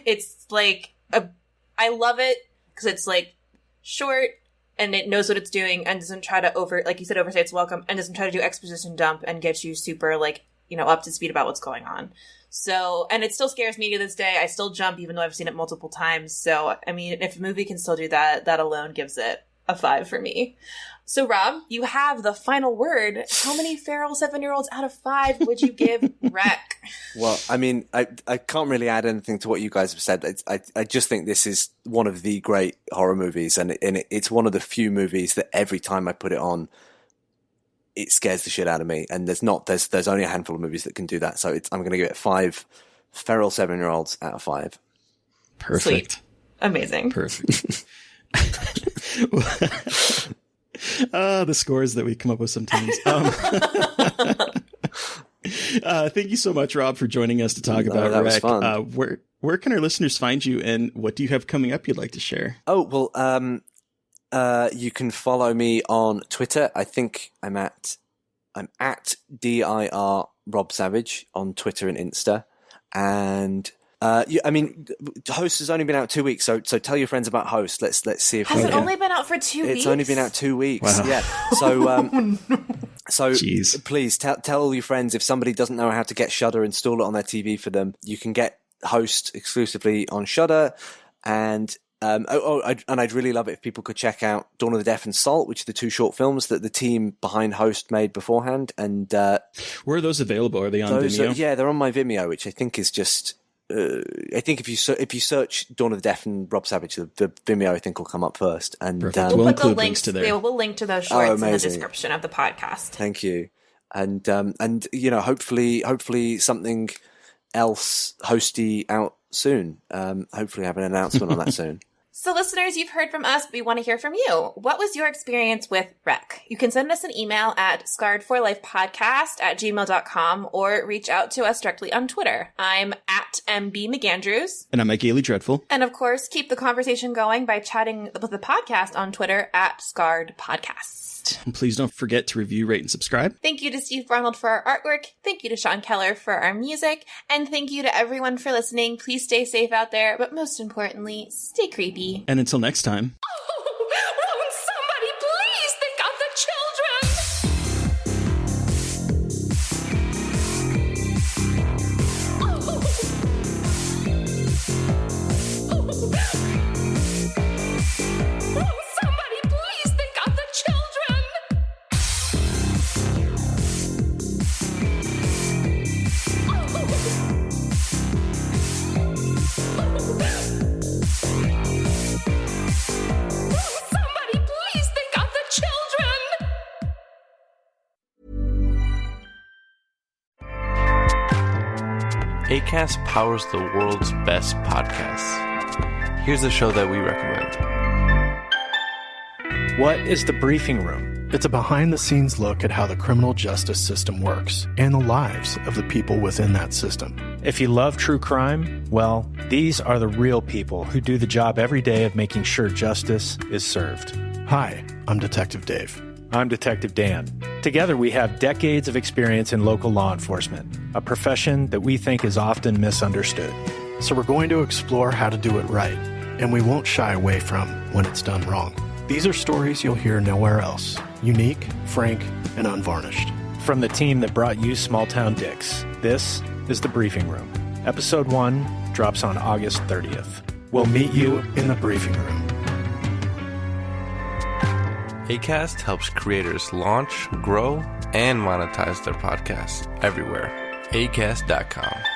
It's like I love it because it's like short and it knows what it's doing and doesn't try to overstay its welcome, and doesn't try to do exposition dump and get you super up to speed about what's going on. So, and it still scares me to this day. I still jump even though I've seen it multiple times. So, I mean, if a movie can still do that, that alone gives it a 5 for me. So, Rob, you have the final word. How many feral 7-year-olds out of 5 would you give Wreck? Well, I mean, I can't really add anything to what you guys have said. I just think this is one of the great horror movies, and it's one of the few movies that every time I put it on, it scares the shit out of me. And there's only a handful of movies that can do that. So I'm going to give it 5 feral 7-year-olds out of 5. Perfect. Sweet. Amazing. Perfect. The scores that we come up with sometimes. Thank you so much, Rob, for joining us to talk about that Wreck. Was fun. Where can our listeners find you, and what do you have coming up you'd like to share? Oh, well, you can follow me on Twitter. I think I'm at DIR Rob Savage on Twitter and Insta. And Host has only been out 2 weeks, so tell your friends about Host. Let's see if has it only been out for 2 weeks? It's only been out 2 weeks. Wow. Yeah. So so Jeez. Please tell all your friends. If somebody doesn't know how to get Shudder, install it on their TV for them. You can get Host exclusively on Shudder. And I'd really love it if people could check out Dawn of the Deaf and Salt, which are the 2 short films that the team behind Host made beforehand. And where are those available? Are they on Vimeo? Yeah, they're on my Vimeo, which I think is just. I think if you search Dawn of the Deaf and Rob Savage, the Vimeo I think will come up first. And we'll put the links to there. We'll link to those shorts in the description of the podcast. Thank you. And hopefully something else Hosty out soon. Hopefully have an announcement on that soon. So listeners, you've heard from us, but we want to hear from you. What was your experience with Wreck? You can send us an email at scarredforlifepodcast@gmail.com or reach out to us directly on Twitter. I'm at MB McAndrews. And I'm at Gaily Dreadful. And of course, keep the conversation going by chatting with the podcast on Twitter at Scarred Podcast. And please don't forget to review, rate, and subscribe. Thank you to Steve Arnold for our artwork. Thank you to Sean Keller for our music. And thank you to everyone for listening. Please stay safe out there, but most importantly, stay creepy. And until next time. Won't somebody please think of the Acast powers the world's best podcasts. Here's a show that we recommend. What is The Briefing Room? It's a behind-the-scenes look at how the criminal justice system works and the lives of the people within that system. If you love true crime, well, these are the real people who do the job every day of making sure justice is served. Hi, I'm Detective Dave. I'm Detective Dan. Together, we have decades of experience in local law enforcement, a profession that we think is often misunderstood. So we're going to explore how to do it right, and we won't shy away from when it's done wrong. These are stories you'll hear nowhere else. Unique, frank, and unvarnished. From the team that brought you Small Town Dicks, this is The Briefing Room. Episode 1 drops on August 30th. We'll meet you in the briefing room. Acast helps creators launch, grow, and monetize their podcasts everywhere. Acast.com.